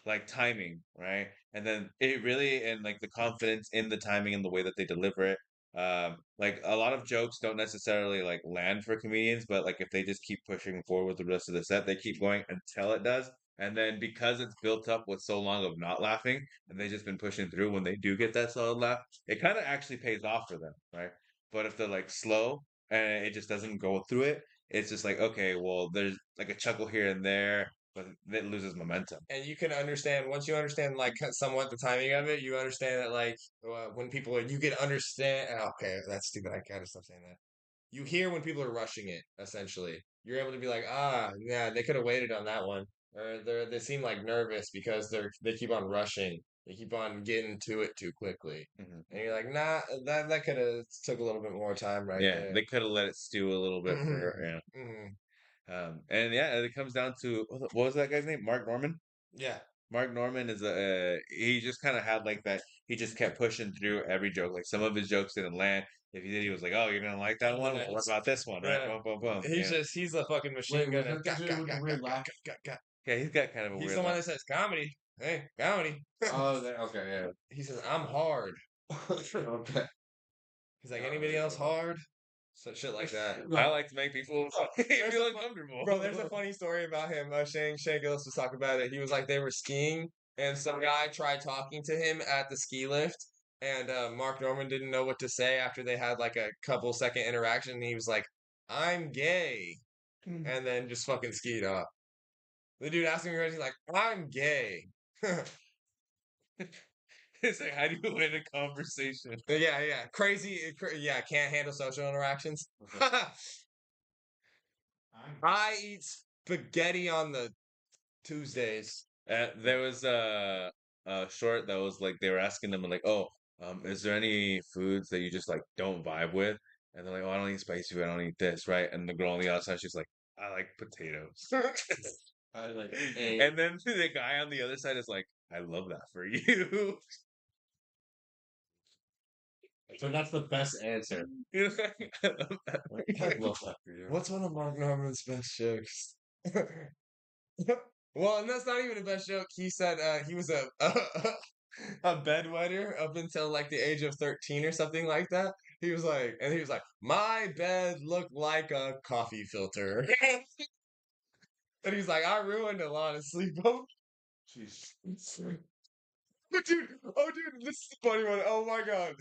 like timing, right? And then it really and like the confidence in the timing and the way that they deliver it. Like a lot of jokes don't necessarily like land for comedians, but like if they just keep pushing forward with the rest of the set, they keep going until it does. And then because it's built up with so long of not laughing, and they've just been pushing through when they do get that solid laugh, it kind of actually pays off for them, right? But if they're like slow and it just doesn't go through it, it's just like, okay, well, there's like a chuckle here and there, but it loses momentum. And you can understand, once you understand like somewhat the timing of it, you understand that like when people are, you can understand. Okay, that's stupid. I gotta stop saying that. You hear when people are rushing it. Essentially, you're able to be like, yeah, they could have waited on that one, or they seem like nervous because they keep on rushing. They keep on getting to it too quickly, Mhm. and you're like, nah, that could have took a little bit more time right Yeah, there. they could have let it stew a little bit for yeah. And yeah, it comes down to what was that guy's name? Mark Norman. Yeah. Mark Norman is he just kind of had like that. He just kept pushing through every joke. Like some of his jokes didn't land. If he did, he was like, "Oh, you're gonna like that one? Well, what about this one?" Right? Yeah. Boom, boom, boom. He's a fucking machine Wait, gun. was that the dude with the weird laugh? Yeah, he's got kind of a He's weird. the one laugh. that says comedy. Hey, comedy. Oh, okay, yeah. He says I'm hard. Okay. He's like anybody else hard? So shit like that. I like to make people There's feel a uncomfortable. Bro, there's a funny story about him. Shane Gillis was talking about it. He was like they were skiing and some guy tried talking to him at the ski lift, and Mark Norman didn't know what to say after they had like a couple second interaction. And he was like, "I'm gay," and then just fucking skied off. The dude asked him, "He's like, I'm gay." It's like, how do you win a conversation? Yeah, crazy. Yeah, can't handle social interactions. I eat spaghetti on the Tuesdays. There was a short that was like they were asking them like, "Oh, is there any foods that you just like don't vibe with?" And they're like, "Oh, I don't eat spicy food. I don't eat this, right?" And the girl on the outside, she's like, "I like potatoes." I like, And then the guy on the other side is like, "I love that for you." so that's the best answer. You know, I love that. I love that for you. What's one of Mark Norman's best jokes? Well, and that's not even a best joke. He said he was a bedwetter up until like the age of 13 or something like that. he was like, my bed looked like a coffee filter. And he's like, I ruined a lot of sleepovers. Jeez. Dude, this is the funny one. Oh my god.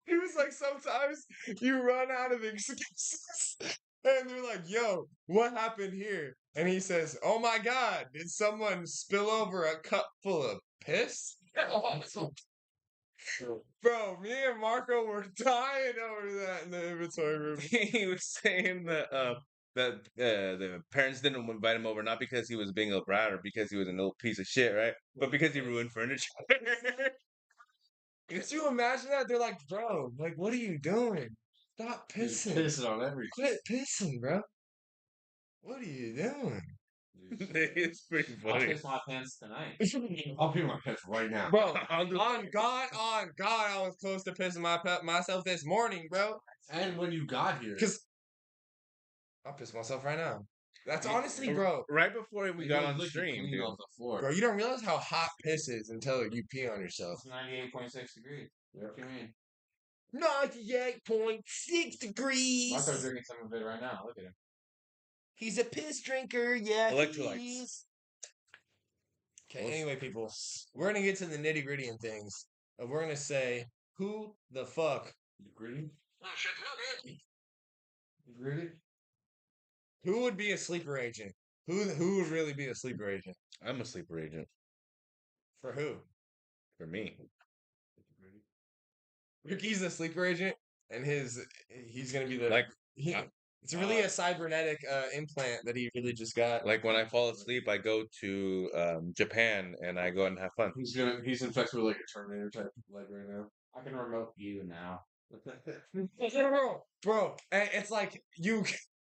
He was like, sometimes you run out of excuses. And they're like, yo, what happened here? And he says, oh my god, did someone spill over a cup full of piss? Bro, me and Marco were dying over that in the inventory room. He was saying that the parents didn't invite him over not because he was being a brat or because he was an old piece of shit, right? But because he ruined furniture. Could you imagine that? They're like, bro, like, what are you doing? Stop He's pissing. pissing on everything. Quit pissing, bro. What are you doing? It's pretty I'll funny. piss my pants tonight. I'll pee my pants right now. Bro, on God, I was close to pissing myself this morning, bro. And when you got here, Because I'll piss myself right now. That's Yeah, honestly, bro. Right before we you got were on licking stream, clean dude. off the floor. Bro, you don't realize how hot piss is until you pee on yourself. It's 98.6 degrees. What do you mean? 98.6 degrees. Marco's drinking some of it right now. Look at him. He's a piss drinker, yeah. Electrolytes. he is. Okay, anyway, people, we're gonna get to the nitty gritty and things. We're gonna say, who the fuck? You greedy? You greedy? Who would be a sleeper agent? Who would really be a sleeper agent? I'm a sleeper agent For who? for me. Ricky's a sleeper agent, and he's gonna be the Like, it's really a cybernetic implant that he really just got. like when I fall asleep, I go to Japan and I go and have fun. He's infected with like a Terminator type leg right now. I can remote you now. Bro, and it's like you.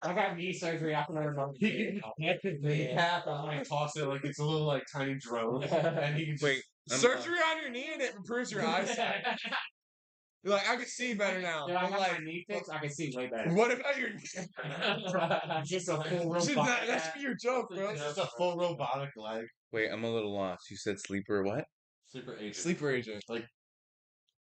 I got knee surgery. I can remote He you. can cap and like toss it like it's a little like tiny drone, and he can Wait, I'm, Surgery on your knee and it improves your eyesight. You're like, I can see better now. Yeah, I But got like, my knee fixed. I can see way better. what about your knee? just a full Shit, robotic. that should be your joke, bro. Just a full robotic leg. wait, I'm a little lost. You said sleeper what? Sleeper agent. Sleeper agent. Like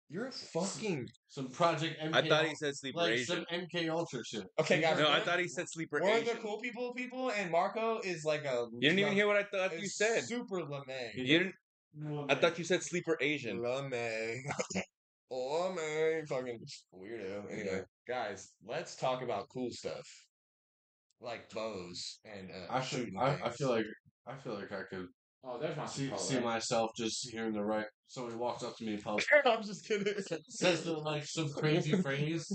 You're a fucking. some Project MK. I thought he said sleeper like agent. some MK Ultra shit. Okay, guys. No, I thought he said sleeper We're agent. the cool people, and Marco is like a. You didn't even hear what I thought you is said. Super LeMay. You didn't. I thought you said sleeper Asian. LeMay. LeMay. Fucking weirdo. Anyway, guys, let's talk about cool stuff. Like bows and I shooting I things. feel like I could Oh, there's my see myself just hearing the right. Somebody walks up to me in public, I'm just kidding. says like some crazy phrase,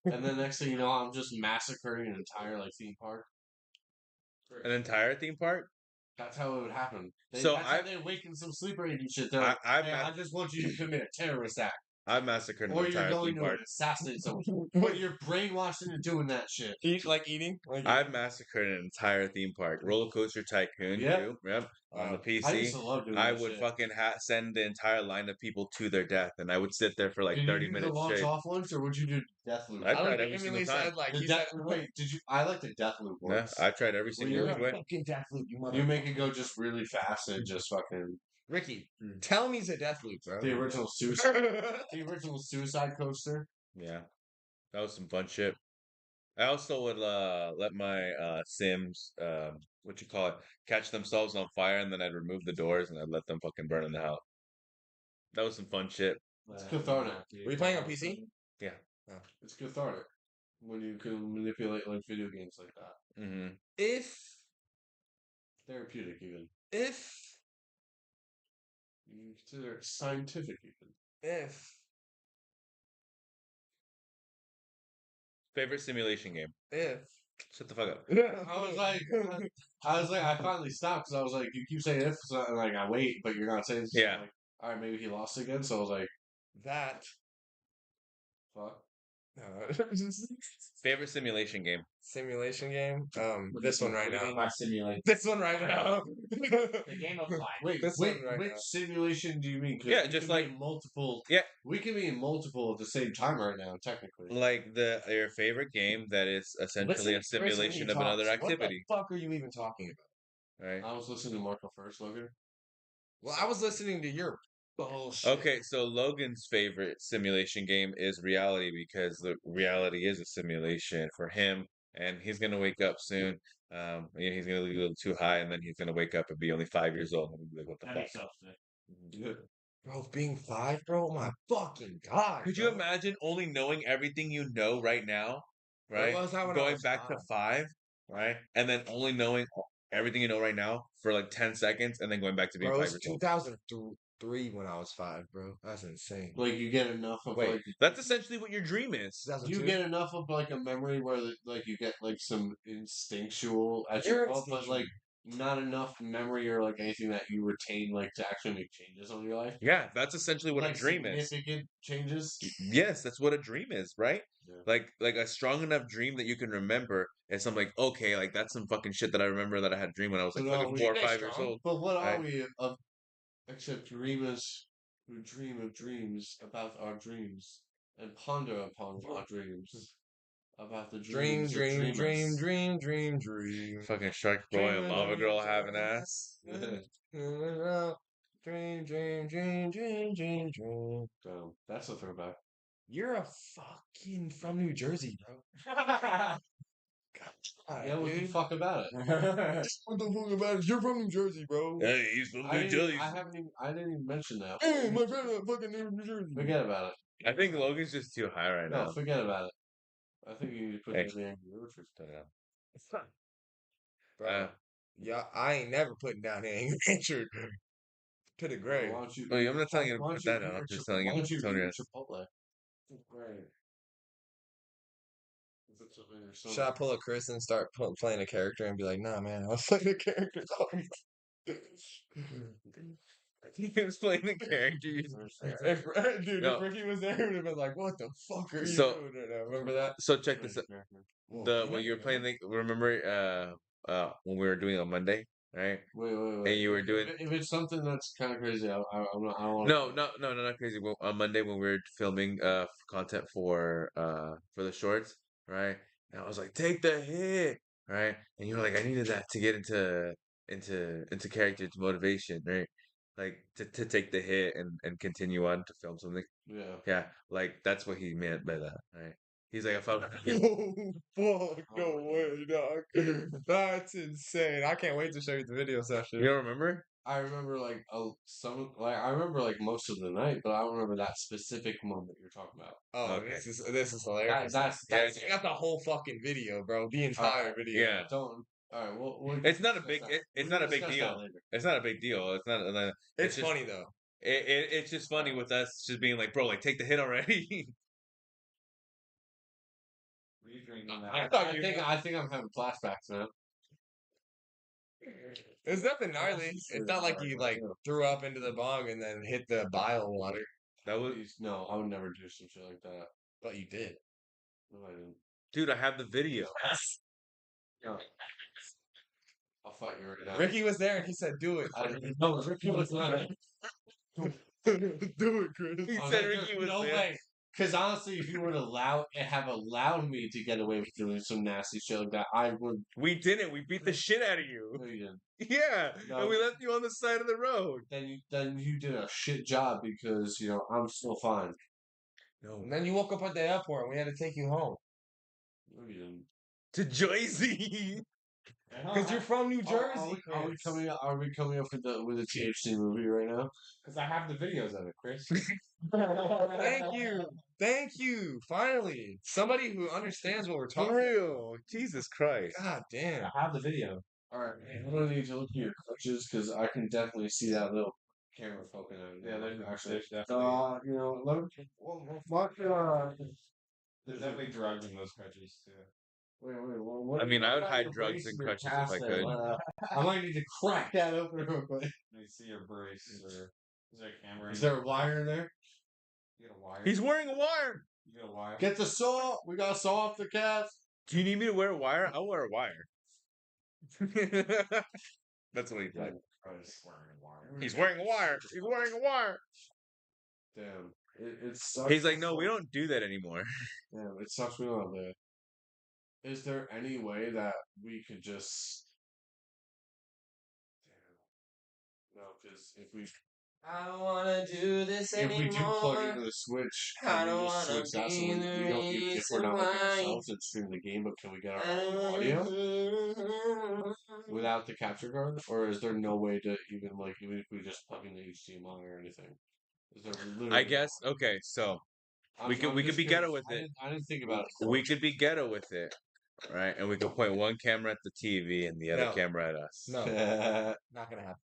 and then next thing you know, I'm just massacring an entire like theme park. An entire theme park? That's how it would happen. So that's how I've- they awaken some sleeper agent shit. They're like, I've "Hey, I just want you to commit a terrorist act, I've massacred an or you're entire going theme to park. assassinate someone, but you're brainwashed into doing that shit." Eating? Like I've massacred an entire theme park. Roller Coaster Tycoon, Yeah. too. Yep. On the I PC. used to love doing I that would shit. fucking send the entire line of people to their death, and I would sit there for like Did 30 you do the minutes launch straight. off ones, or would you do Deathloop? I I tried like every Emily single said, time. like The he death, said, wait, did you? I like the Deathloop Yeah, ones. I tried every single you're which way. fucking Deathloop, you mother. You make it go just really fast and just fucking Ricky, tell him he's a Deathloop, bro. the original suicide coaster. Yeah, that was some fun shit. I also would let my Sims, what you call it, catch themselves on fire, and then I'd remove the doors and I'd let them fucking burn in the house. That was some fun shit. It's cathartic. Were you playing on PC? Yeah. It's cathartic when you can manipulate like video games like that. Mm-hmm. If Therapeutic, even. if You consider it scientific, even. if Favorite simulation game? if Shut the fuck up. I was like, I finally stopped because I was like, you keep saying if, so like I wait, but you're not saying. So Yeah. I'm like, all right, maybe he lost again. So I was like, that fuck. Favorite simulation game? simulation game, this one right now. My simulation. This one right now. The game of life. Wait, This which one right now. simulation do you mean? 'Cause Yeah, we just can be like- in multiple. Yeah. we can be in multiple at the same time right now, technically. Like your favorite game that is essentially a Listen to Chris when he simulation of another talks. activity, What the fuck are you even talking about? right? I was listening to Marco first, Logan. Well, I was listening to your Bullshit. Okay, so Logan's favorite simulation game is reality because the reality is a simulation for him, and he's gonna wake up soon. He's gonna be a little too high, and then he's gonna wake up and be only 5 years old, and he'll be like, "What the That'd be fuck?" so sick. Yeah. Bro, being 5, bro? Oh my fucking God, Could you bro. imagine only knowing everything you know right now, Where right? was I when I Going was back to 5? 5, right? And then only knowing everything you know right now for like 10 seconds, and then going back to being Bro, it 5 was years old. 2003 when I was 5, bro. That's insane. Like you get enough of Wait, like That's essentially what your dream is. you 2002? get enough of like a memory where like you get like some instinctual as you You're grow up, but like instinctual. not enough memory or like anything that you retain like to actually make changes on your life. Yeah, that's essentially what a Like dream is. significant changes. Yes, that's what a dream is, right? Yeah. Like a strong enough dream that you can remember is something like, okay, like that's some fucking shit that I remember that I had a dream when I was like But fucking we 4 or Stay 5 years strong. old. but what are Right? we of except dreamers who dream of dreams about our dreams and ponder upon our dreams about the Dream, dreams of dream, dream, dreamers. dream, dream, dream. Fucking Shark Boy and Lava Girl having ass. Dream, dream, dream, dream, dream, dream. So that's a throwback. You're a fucking from New Jersey, bro. God, Yeah, what the dude. fuck about it? What the fuck about it? You're from New Jersey, bro. Hey, he's from I New didn't. Jersey. I didn't even mention that. Hey, my friend, fucking New Jersey. Forget about it. I think Logan's just too high right No, now. forget about it. I think you need to put Hey. the angry orchard. Bro, yeah, I ain't never putting down any Richard to the grave. Why don't you? Wait, I'm not telling you to why put don't that down. I'm eat just your telling Why you. don't you Telling eat you. Chipotle? Great. If it's something or Should I something. pull a Chris and start playing a character and be like, nah, man, I was playing a character. He was playing the character. Dude, No. if Ricky was there, he would have been like, what the fuck are you So- doing right now? Remember that? So check this out. The when you were playing the remember when we were doing it on Monday, right? Wait. And you were doing If it's something that's kind of crazy, I'm not. I don't want. no, not crazy. Well, on Monday when we were filming content for the shorts, right? And I was like, take the hit, right? And you were like, I needed that to get into character, to motivation, right? Like to take the hit and continue on to film something. Yeah. Yeah, like that's what he meant by that, right? He's like, I felt Oh, fuck, no way, dog. That's insane. I can't wait to show you the video you session. don't remember? I remember like I remember like most of the night, but I don't remember that specific moment you're talking about. Oh, Okay. this is hilarious. That's I got the whole fucking video, bro. The entire video. Yeah. Don't. All right. Well, It's not a big it's not a big deal. Later. It's not a big deal. It's not. It's just, funny though. It's just funny with us just being like, bro, like take the hit already. Were you drinking I that? thought I you think I'm having flashbacks now. It's nothing gnarly. It's not like you like threw up into the bong and then hit the bile water, That was, No, I would never do some shit like that. but you did. No, I didn't. dude, I have the video. No. I'll fight you right now. Ricky was there and he said, "Do it." No, Ricky was not. Do it, Chris. He Oh, said there's Ricky was no there. way. Because honestly, if you would have allowed me to get away with doing some nasty shit like that, I would. We didn't. We beat the shit out of you. No, you didn't. Yeah, No. and we left you on the side of the road. Then you did a shit job because I'm still fine. No, And then you woke up at the airport and we had to take you home No, you didn't. to Jersey. because you're from New Jersey. Are we Chris. coming up? Are we coming up with a THC movie right now? Because I have the videos of it, Chris. Thank you. Finally, somebody who understands what we're For talking. real, Jesus Christ. God damn. I have the video. All right, I'm gonna need to look at your crutches because I can definitely see that little camera poking out. Yeah, there's actually. definitely Let me. What? there's definitely drugs in those crutches too. Wait. What, I mean, I would what hide kind of drugs brace in is your crutches if cast I there? could. I might need to crack that open real quick. Let me see your brace or is there a camera? Is there a wire in there? You get a wire. He's wearing a wire. You get a wire. Get the saw. We gotta saw off the calves. Do you need me to wear a wire? I'll wear a wire. That's what he's like. Christ. wearing a wire. He's wearing a wire. He's wearing a wire. Damn. It sucks. He's like, no, we don't do that anymore. Damn, it sucks we don't have that. Is there any way that we could just? Damn. No, because if we I don't wanna do this If we do plug anymore. into the Switch, I can we don't just wanna switch that so be we the don't, even if we're reason not looking why. ourselves and stream the game, but can we get I our don't own wanna audio without the capture card? Or is there no way to even, like, even if we just plug in the HDMI or anything? Is there literally I no guess way? okay. So I'm we could just be curious. ghetto with it. I didn't think about it. We could be ghetto with it, right? And we could point one camera at the TV and the other No. camera at us. No, not gonna happen.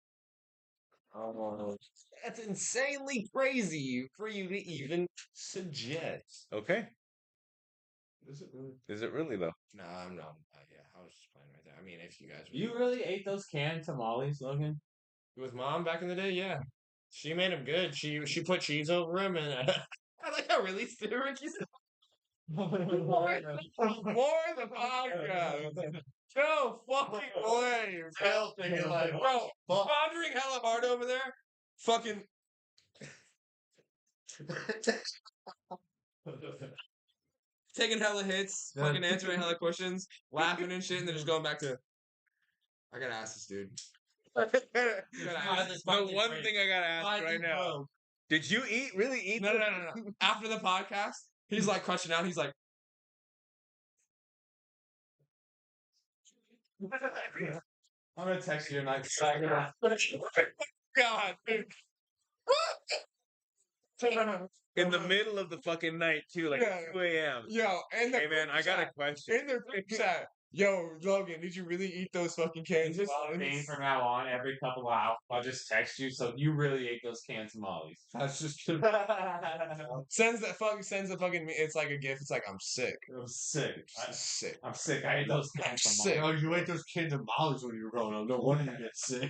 That's insanely crazy for you to even suggest. Okay. Is it really? Is it really though? No, I'm not. Yeah, I was just playing right there. I mean, if you guys You really ate those canned tamales, Logan? with mom back in the day, yeah, she made them good. She put cheese over them, and I like how really Ricky said more the podcast. No fucking way. Bill thinking like, bro, pondering hella hard over there. Fucking taking hella hits, fucking answering hella questions, laughing and shit, and then just going back to, I gotta ask this dude. The one thing I gotta ask right now: did you really eat? No. After the podcast, he's like crunching out. He's like, I'm gonna text you tonight. God, dude. In the middle of the fucking night too, like Yeah. 2 a.m. Yo, and the Hey man, I got a question. in their group chat. Yo, Logan, did you really eat those fucking cans? Just thing from now on, every couple hours, I'll just text you. So you really ate those canned tamales? That's just Sends the fucking. It's like a gift. It's like I'm sick. I'm sick. Sick. I'm sick. I ate those canned I'm tamales. sick. Oh, you ate those canned tamales when you were growing up. No wonder you get sick.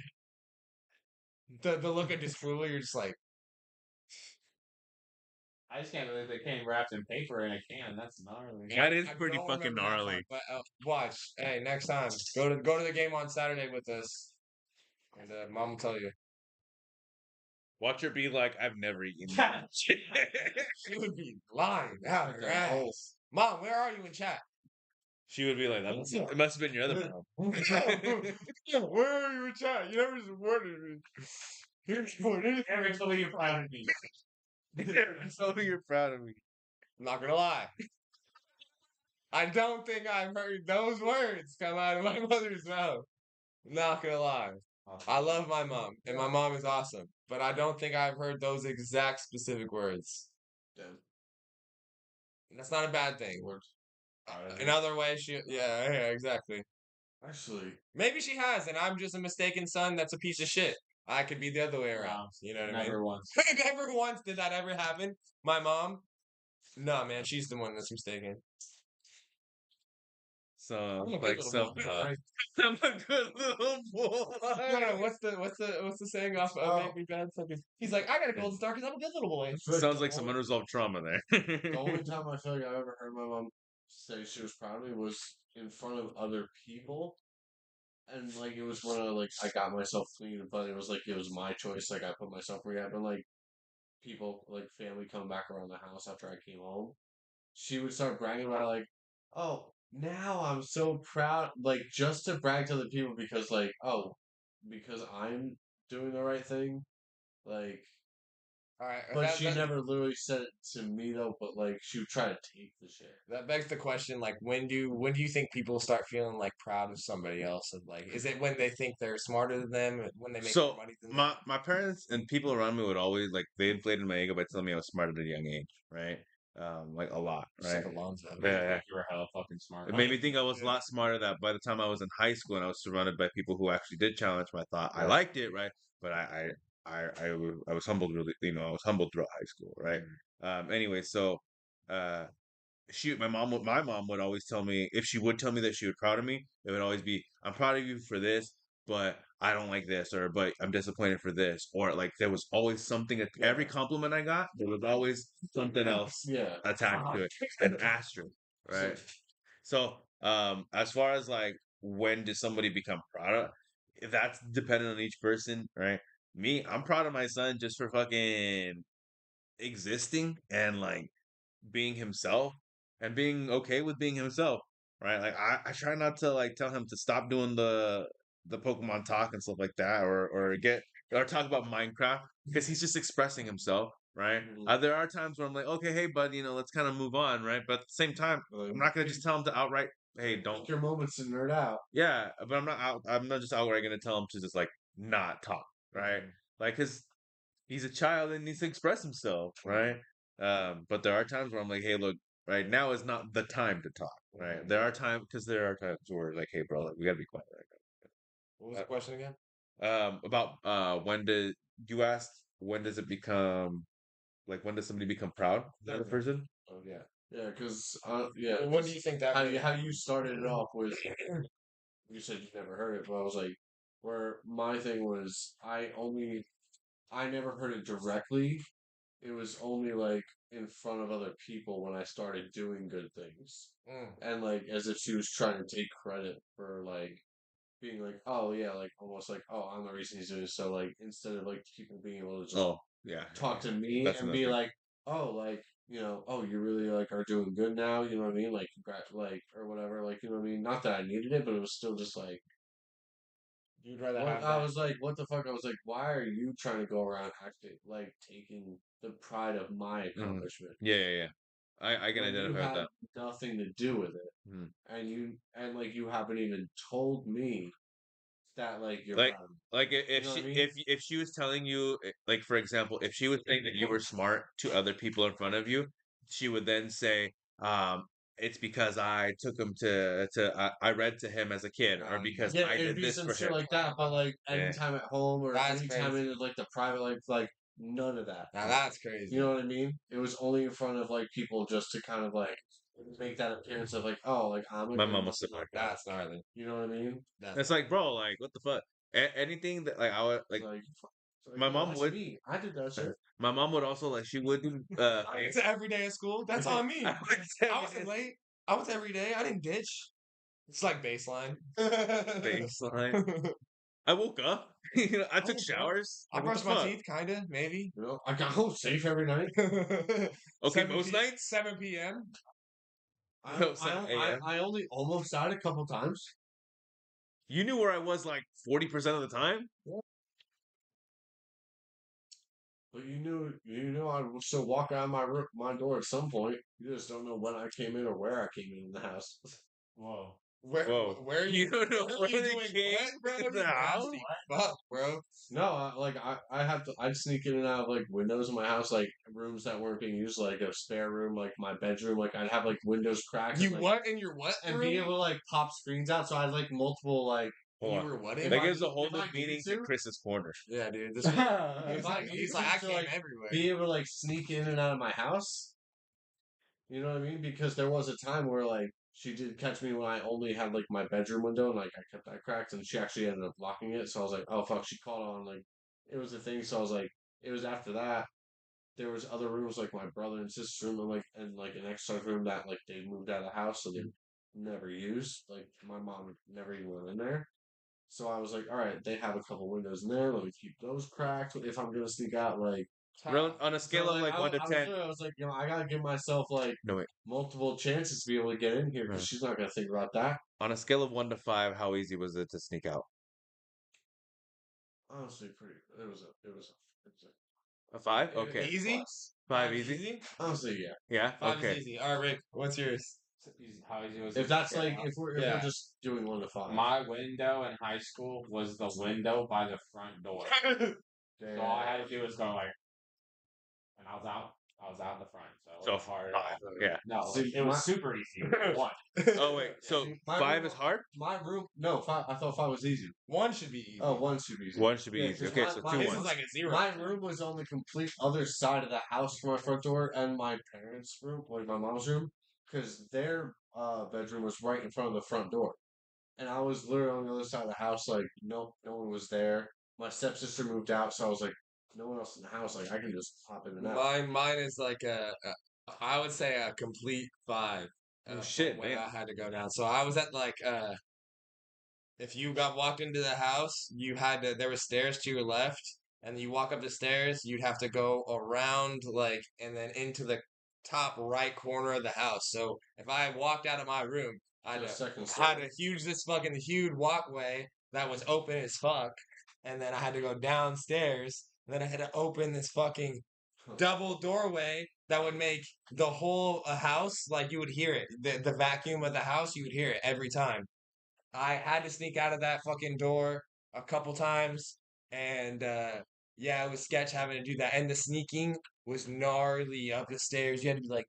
The look of disapproval. You're just like, I just can't believe they came wrapped in paper in a can. That's gnarly. That is I pretty don't fucking remember that gnarly. part, but watch. Hey, next time, go to the game on Saturday with us, and mom will tell you. Watch her be like, I've never eaten. She would be lying out her ass. Mom, where are you in chat? She would be like, that must, it must have been your other mom. Where are you in chat? You never supported me. Here's for it. Every told you proud of me. So you're proud of me. I'm not gonna lie. I don't think I've heard those words come out of my mother's mouth. Not gonna lie. I love my mom, and my mom is awesome, but I don't think I've heard those exact specific words. Damn. That's not a bad thing. Words. In other ways, yeah, exactly. Actually, Maybe she has, and I'm just a mistaken son that's a piece of shit. I could be the other way around. You know what I mean? Never once. Never once did that ever happen. My mom, no, man, she's the one that's mistaken. So I'm a good like little some boy. I'm a good little boy. No, what's the saying off of Make Me Bad? He's like, I got a golden star because I'm a good little boy. Sounds like some unresolved trauma there. the only time I feel like I ever heard my mom say she was proud of me was in front of other people. And like it was when I got myself clean, but it was like it was my choice. Like I put myself rehab, and like people, like family, come back around the house after I came home. She would start bragging about like, oh, now I'm so proud, like just to brag to the people because like, oh, because I'm doing the right thing, like. All right, But she never literally said it to me though. But like she would try to take the shit. that begs the question: like, when do you think people start feeling like proud of somebody else? Of like, is it when they think they're smarter than them? When they make So more money than them? my parents and people around me would always like they inflated my ego by telling me I was smart at a young age, right? Like a lot, Just right? like Alonzo. Yeah. You were hella fucking smart. It made me think I was a lot smarter that by the time I was in high school and I was surrounded by people who actually did challenge my thought. I liked it, right? But I was humbled really, I was humbled throughout high school, right? Anyway, so uh my mom would always tell me if she would tell me that she was proud of me, it would always be, I'm proud of you for this, but I don't like this, or but I'm disappointed for this, or like there was always something at every compliment I got, there was always something else attached to it, an asterisk, right? So as far as like when does somebody become proud of, that's dependent on each person, right? Me, I'm proud of my son just for fucking existing and like being himself and being okay with being himself, right? Like I try not to like tell him to stop doing the Pokemon talk and stuff like that, or or talk about Minecraft because he's just expressing himself, right? Mhm. There are times where I'm like, okay, hey, bud, let's kind of move on, right? But at the same time, I'm not gonna just tell him to outright, hey, don't. Take your moments to nerd out. Yeah, but I'm not just outright gonna tell him to just like not talk, right? Like, cause he's a child and needs to express himself, right? But there are times where I'm like, hey, look, right now is not the time to talk, right? Mhm. There are times where like, hey, bro, like, we gotta be quiet right What was the question again? now. About when did you asked when does it become like when does somebody become proud of a Okay. person? Oh yeah, yeah. Because yeah, What do you think that means? how you started it off was you said you never heard it, but I was like, where my thing was, I never heard it directly. It was only like in front of other people when I started doing good things, Mm. and like as if she was trying to take credit for like being like, oh yeah, like almost like, oh, I'm the reason he's doing this. So like instead of like people being able to just Oh, yeah. talk to me That's and another be thing. like, oh, like, oh, you really like are doing good now, you know what I mean? Like, like, or whatever, like, you know what I mean? Not that I needed it, but it was still just like, You'd rather what have I that. was like, what the fuck? I was like, why are you trying to go around actually like taking the pride of my accomplishment Yeah, yeah, yeah. I can when you identify with had that. nothing to do with it, Mhm. and like you haven't even told me that like you're Like, proud of me. like You if know what she I mean? if she was telling you, like for example, if she was saying that you were smart to other people in front of you, she would then say, it's because I took him I read to him as a kid, or because Yeah, I it'd did be this some for shit him. like that, but like Yeah. anytime at home or That's anytime crazy. in like the private life, like none of that. Now that's crazy. You know what I mean? It was only in front of like people just to kind of like make that appearance of like, oh, like I'm a My good mom was looking similar. like that. That's gnarly. You know what I mean? That's It's like, bro, like what the fuck? Anything that like I would It's like, like, my no, mom that's would. me. I did that shit. My mom would also like she would do It's every day at school. That's on me. I wasn't late. I was every day. I didn't ditch. It's like baseline. baseline. I woke up. I took showers. I Like what the brush my fuck? teeth, kinda, maybe. I got home safe every night. Okay, most nights. 7 p.m. No, 7 a.m. I only almost died a couple times. You knew where I was like 40% of the time. But you knew I would still walk out my door at some point. You just don't know when I came in or where I came in the house. Whoa. Whoa. Where are You don't know where where are you they doing came what, bro? in the You house? nasty fuck, bro. No, I have to I'd sneak in and out of like windows in my house, like rooms that weren't being used, like a spare room, like my bedroom, like I'd have like windows cracked You and, like, what in your what and room? be able to like pop screens out. So I had like multiple like Hold You on. were what if in? That I gives a need- whole if I new need meaning to to, Chris's corner. Yeah, dude. This if he's I like needed he's like I to came like everywhere. be able to like sneak in and out of my house. You know what I mean? Because there was a time where like she did catch me when I only had like my bedroom window and like I kept that cracked and she actually ended up locking it. So I was like, oh fuck, she caught on like it was a thing. So I was like, it was after that. There was other rooms like my brother and sister's room and like an extra room that like they moved out of the house so they never used. Like my mom never even went in there. So I was like, all right, they have a couple windows in there. Let me keep those cracked if I'm gonna sneak out. Like On a scale so, of like I, 1 to I 10. I was like, I gotta give myself like No, wait. multiple chances to be able to get in here because Right. she's not gonna think about that. On a scale of 1 to 5, how easy was it to sneak out? Honestly, pretty. It was A 5? Okay. Easy? 5 easy? honestly, yeah. Yeah? Five Okay. is easy. All right, Rick. What's yours? How easy was If it? that's to get like out? if we're Yeah. just doing 1 to 5, My window in high school was the window by the front door. So all I had to do was go like, and I was out. I was out in the front. So it So was hard. 5. Yeah. No, See, it was my- super easy. One. Oh, wait. So See, my 5 room- is hard? My room, no, 5. I thought 5 was easy. One should be easy. Oh, 1 should be easy. 1 should be Yeah, easy. 'cause Okay, my- so my- 2 This 1. is like a 0. My room was on the complete other side of the house from my front door and my parents' room, like my mom's room, because their bedroom was right in front of the front door. And I was literally on the other side of the house, like no one was there. My stepsister moved out, so I was like, no one else in the house. Like I can just pop in and out. Mine is like I would say a complete 5. Oh, shit, from when man. I had to go down. So I was at like if you got walked into the house, you had to there were stairs to your left, and you walk up the stairs, you'd have to go around like and then into the top right corner of the house. So if I walked out of my room, I To the second had story. a huge this fucking huge walkway that was open as fuck. and then I had to go downstairs, and then I had to open this fucking double doorway that would make the whole house like you would hear it. The vacuum of the house, you would hear it every time. I had to sneak out of that fucking door a couple times, and yeah, it was sketch having to do that. And the sneaking was gnarly up the stairs. You had to be like,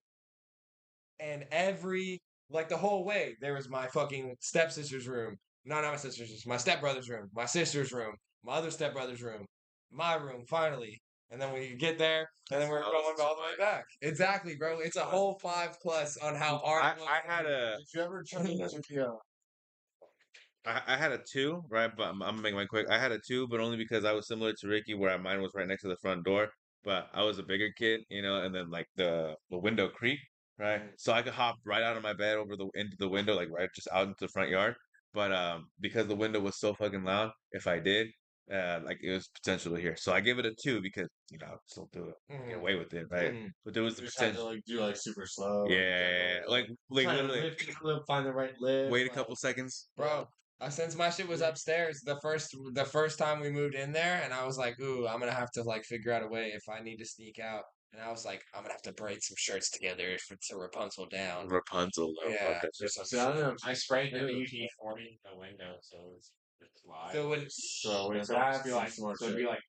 and every like the whole way there was my fucking stepsister's room. No, not my sister's, my stepbrother's room, my sister's room, my other stepbrother's room, my room, finally. And then we get there, and then we're Oh, going that's all the way back. Exactly, bro. It's a whole 5+ on how hard it was. I had a Did you ever try to I had a 2, right? But I'm gonna make mine quick. I had a 2, but only because I was similar to Ricky, where mine was right next to the front door. But I was a bigger kid, and then like the window creaked, right? So I could hop right out of my bed over the into the window, like right just out into the front yard. But because the window was so fucking loud, if I did, like it was potential to hear. So I gave it a 2 because I would still do it, get Mhm, away with it, right? mhm. But there was You the just had to potential. like do like super slow? Yeah, like trying to literally lift it, find the right lift. wait a like- couple seconds. Bro, since my shit was upstairs, the first time we moved in there, and I was like, ooh, I'm gonna have to like figure out a way if I need to sneak out. And I was like, I'm gonna have to braid some shirts together to Rapunzel down. Rapunzel, though. Fuck Yeah, that there's shit. some See, I don't know. I sprayed the Yeah. WD-40 in the window, so it's live. So when So So it'd be like,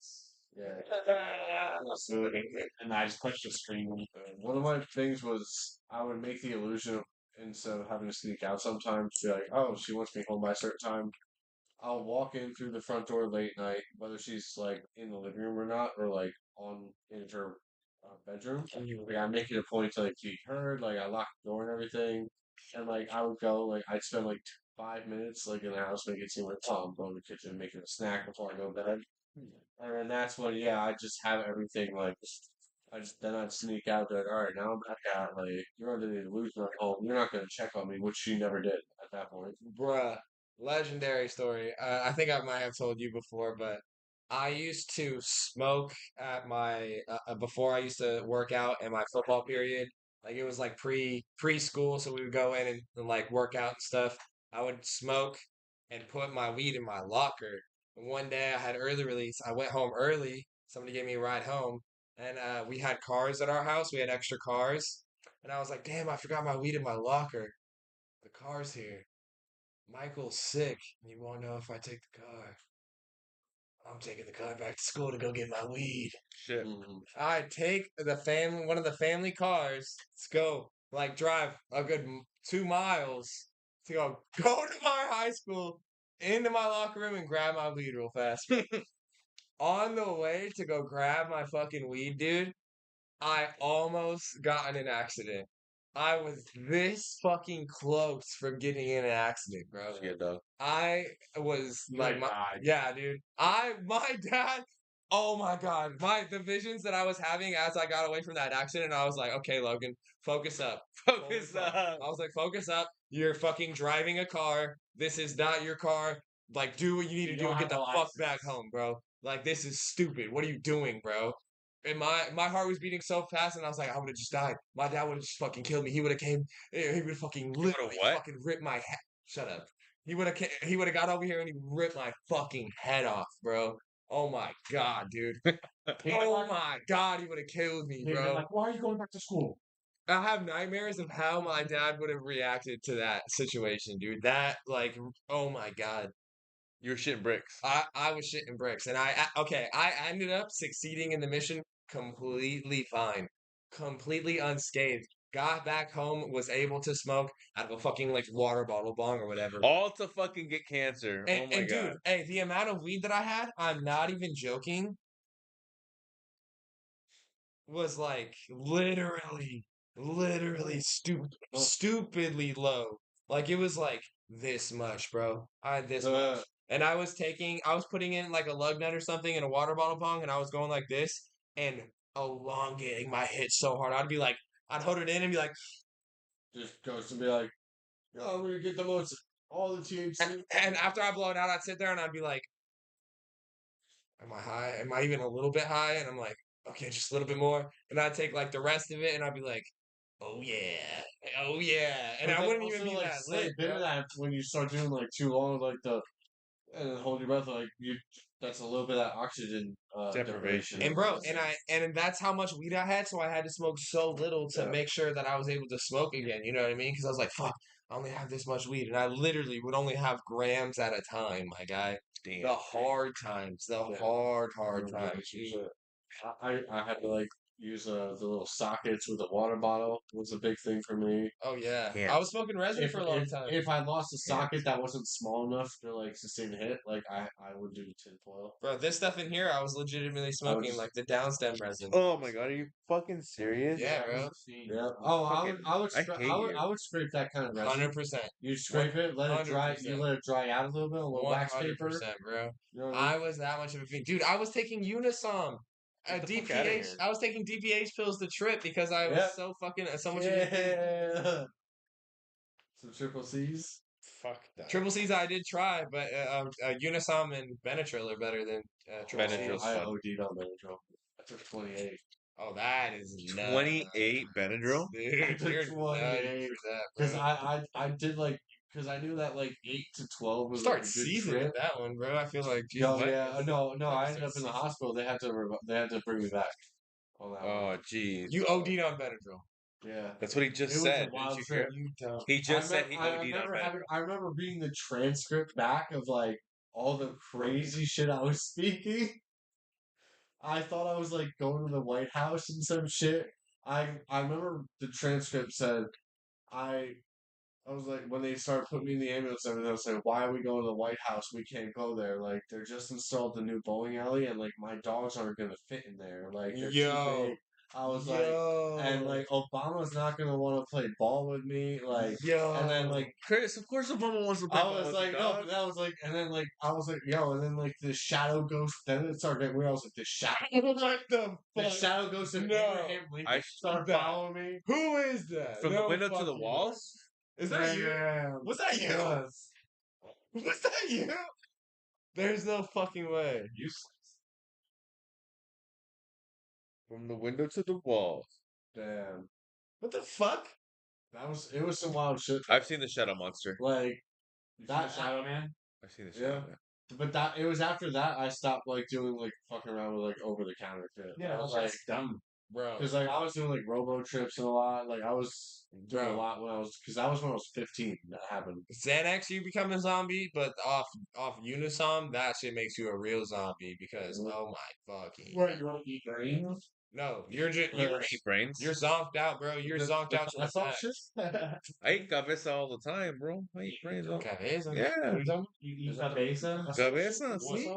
yeah. and I just pushed the screen. One of my things was I would make the illusion of instead of having to sneak out sometimes, be like, oh, she wants me home by a certain time. I'll walk in through the front door late night, whether she's like in the living room or not, or like on in her bedroom. Like I make it a point to like be heard, like I lock the door and everything, and like I would go, like I'd spend like 5 minutes like in the house, make it seem like oh I'm going to the kitchen making a snack before I go to bed, and then that's when I just have everything like. Then I'd sneak out there. All right, now I'm back out. Like you're under the illusion at home. You're not gonna check on me, which she never did at that point. bruh, legendary story. I think I might have told you before, but I used to smoke at my before I used to work out in my football period. Like it was like preschool, so we would go in and like work out and stuff. I would smoke and put my weed in my locker. And one day I had early release. I went home early. Somebody gave me a ride home, and we had cars at our house. We had extra cars, and I was like, "Damn, I forgot my weed in my locker. The car's here." Michael's sick, and you won't know if I take the car. I'm taking the car back to school to go get my weed. Shit. I take one of the family cars. Let's go, like drive a good 2 miles to go to my high school, into my locker room, and grab my weed real fast. On the way to go grab my fucking weed, dude, I almost got in an accident. I was this fucking close from getting in an accident, bro. Shit, dog. I was like, died. yeah, dude. My dad. Oh my god, the visions that I was having as I got away from that accident. I was like, okay, Logan, focus up, Focus up. I was like, focus up. You're fucking driving a car. This is not your car. Like, do what you need to You do don't and get have the a fuck back license. home, bro. Like, this is stupid. What are you doing, bro? And my heart was beating so fast, and I was like, I would have just died. My dad would have just fucking killed me. He would have came. He would have fucking literally what? fucking ripped my head. Shut up. He would have got over here and he ripped my fucking head off, bro. Oh my god, dude. Oh my god, he would have killed me, They'd been bro. like, why are you going back to school? I have nightmares of how my dad would have reacted to that situation, dude. That like, oh my god. You were shitting bricks. I was shitting bricks, and I ended up succeeding in the mission completely fine, completely unscathed. Got back home, was able to smoke out of a fucking like water bottle bong or whatever. All to fucking get cancer. And, Oh my and god. dude, hey, the amount of weed that I had, I'm not even joking, was like literally stupidly low. Like it was like this much, bro. I had this much. And I was putting in like a lug nut or something in a water bottle bong, and I was going like this and elongating my hit so hard. I'd hold it in and be like, Just goes to be like, oh, I'm gonna get the most all the THC. and after I blow it out, I'd sit there and I'd be like, am I high? Am I even a little bit high? And I'm like, okay, just a little bit more. And I'd take like the rest of it and I'd be like, oh yeah, oh yeah. And But I then wouldn't even also, be like, that slight lit, bit of bro. that when you start doing like too long, like the and then hold your breath like you. That's a little bit of oxygen Deprivation. And bro, and that's how much weed I had, so I had to smoke so little to Yeah. make sure that I was able to smoke again. You know what I mean? Because I was like, fuck, I only have this much weed, and I literally would only have grams at a time, my guy. Damn. The hard times, the Yeah. hard Yeah, times. I had to like use the little sockets with a water bottle was a big thing for me. Oh yeah, Yeah. I was smoking resin If for a long time. if I lost a Yeah. socket that wasn't small enough to like sustain a hit, like I would do tinfoil. Bro, this stuff in here, I was legitimately smoking just- like the downstem resin. Oh my god, are you fucking serious? Yeah, bro. Yeah. Oh, I would I scra- hate you. I would scrape that kind of resin. 100%. You scrape it, let it dry. 100%. You let it dry out a little bit, a little wax paper. 100%, bro. You know what I mean? I was that much of a fiend. Dude, I was taking Unisom. Get the fuck outta DPH. here. I was taking DPH pills to trip because I was Yeah. so fucking so much. Yeah. Some triple C's. Fuck that. Triple C's I did try, but Unisom and Benadryl are better than Triple Benadryl's C's. I fun. OD'd on Benadryl. I took 28. Oh, that is nuts. 28 Benadryl? Dude, took you're 28. nutty for that, Because bro. I did like, because I knew that like 8 to 12 was Start like a good season trip. with that one, bro. I feel like Oh Jesus. yeah, no, Like I ended up in the season. hospital. They had to bring me back on that one. Oh, jeez. You OD'd on Benadryl. Yeah, That's what he just it was said. a wild Didn't you hear? trip. You don't. He just said he I OD'd on remember Benadryl. I remember reading the transcript back of like all the crazy shit I was speaking. I thought I was like going to the White House and some shit. I remember the transcript said I was like when they started putting me in the ambulance and everything, I was like, why are we going to the White House? We can't go there. Like they're just installed the new bowling alley and like my dogs aren't gonna fit in there. Like they're too Yo. big. I was like and like Obama's not gonna want to play ball with me. Like yo. and then like Chris, of course Obama wants to play I ball was with like, you, no, dog. but that was like, and then like, I was like, yo, and then like the shadow ghost, then it started getting weird. I was like, What the the fuck? shadow ghost of No. Abraham Lincoln I started that. following me. Who is that? From the window to the fucking walls? way. Is that you? Yeah. Was that you? Yes. Was that you? There's no fucking way. Useless. From the window to the walls. Damn. What the fuck? It was some wild shit. I've seen the Shadow Monster. Like, That Shadow Man. I've seen the Shadow Yeah. Man. but it was after that I stopped like doing like fucking around with like over the counter shit. I was like, that's dumb. Bro. because like I was doing like robo trips and a lot. Like I was doing a Bro. lot when I was, because that was when I was 15. That happened. Xanax, you become a zombie, but off Unisom, that shit makes you a real zombie because Mhm. oh my fucking. What, you want to eat brains? No, you're just I eat brains. you're zonked out, bro. You're zonked out to the That's all max. shit. I eat cabeza all the time, bro. I eat brains all Cabeza. Yeah. What are you talking about? You eat Is that Cabeza? Cabeza, What? see?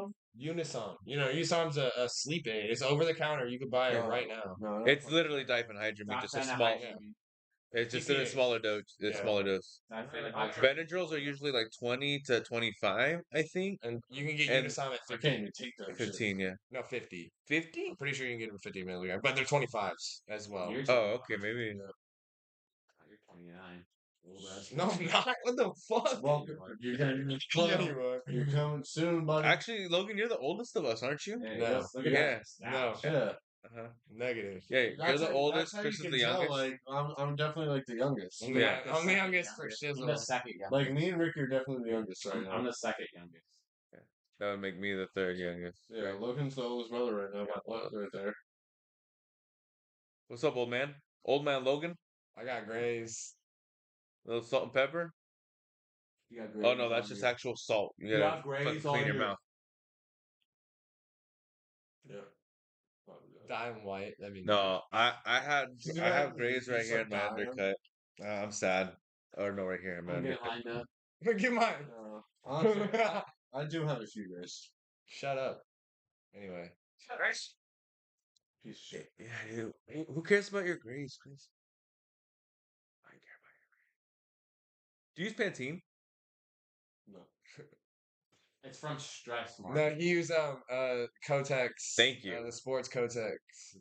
Unisom. You know, Unisom's a sleep aid. It's over the counter. You can buy it right now. No, It's literally diphenhydramine, just a small. It's just in a TPH. smaller dose. A Yeah. smaller dose. Benadryls are usually like 20 to 25, I think. And you can get And- Unisom at I 50. can't even take that. 15, yeah. No, 50. 50? I'm pretty sure you can get them 50 milligrams, but they're 25s as well. Oh, okay, maybe. You're 29. No, I'm not. What the fuck? Well, you're gonna be Yeah, you are. You're coming soon, buddy. Actually, Logan, you're the oldest of us, aren't you? No. Look at Yeah. that. No. Yeah, Uh-huh. Negative. Yeah, you're That's the how- oldest. that's how Chris you is can the tell, youngest. like I'm definitely like the youngest. I'm Yeah. I'm the youngest for I'm shizzle. the second youngest. Like me and Ricky are definitely the youngest right I'm now. the second youngest. That would make me the third youngest. Yeah, Logan's the oldest brother right now. My left right there. What's up, old man? Old man Logan? I got grays. little salt and pepper? You got Oh, no, that's just actual salt. You You gotta got grays fucking on clean your your- mouth. Yeah. Dime white. That means No, I You have got- grays you right here in start my dying. undercut. I'm sad. Or no, right here in my I'm getting undercut. lined up. Get mine. Honestly, I do have a few grays. Shut up. Anyway. Piece of shit. Yeah, dude. Who cares about your grays, Chris? I care about your grays. Do you use Pantene? No. It's from Stress Mark. No, he used Kotex. Thank you. The sports Kotex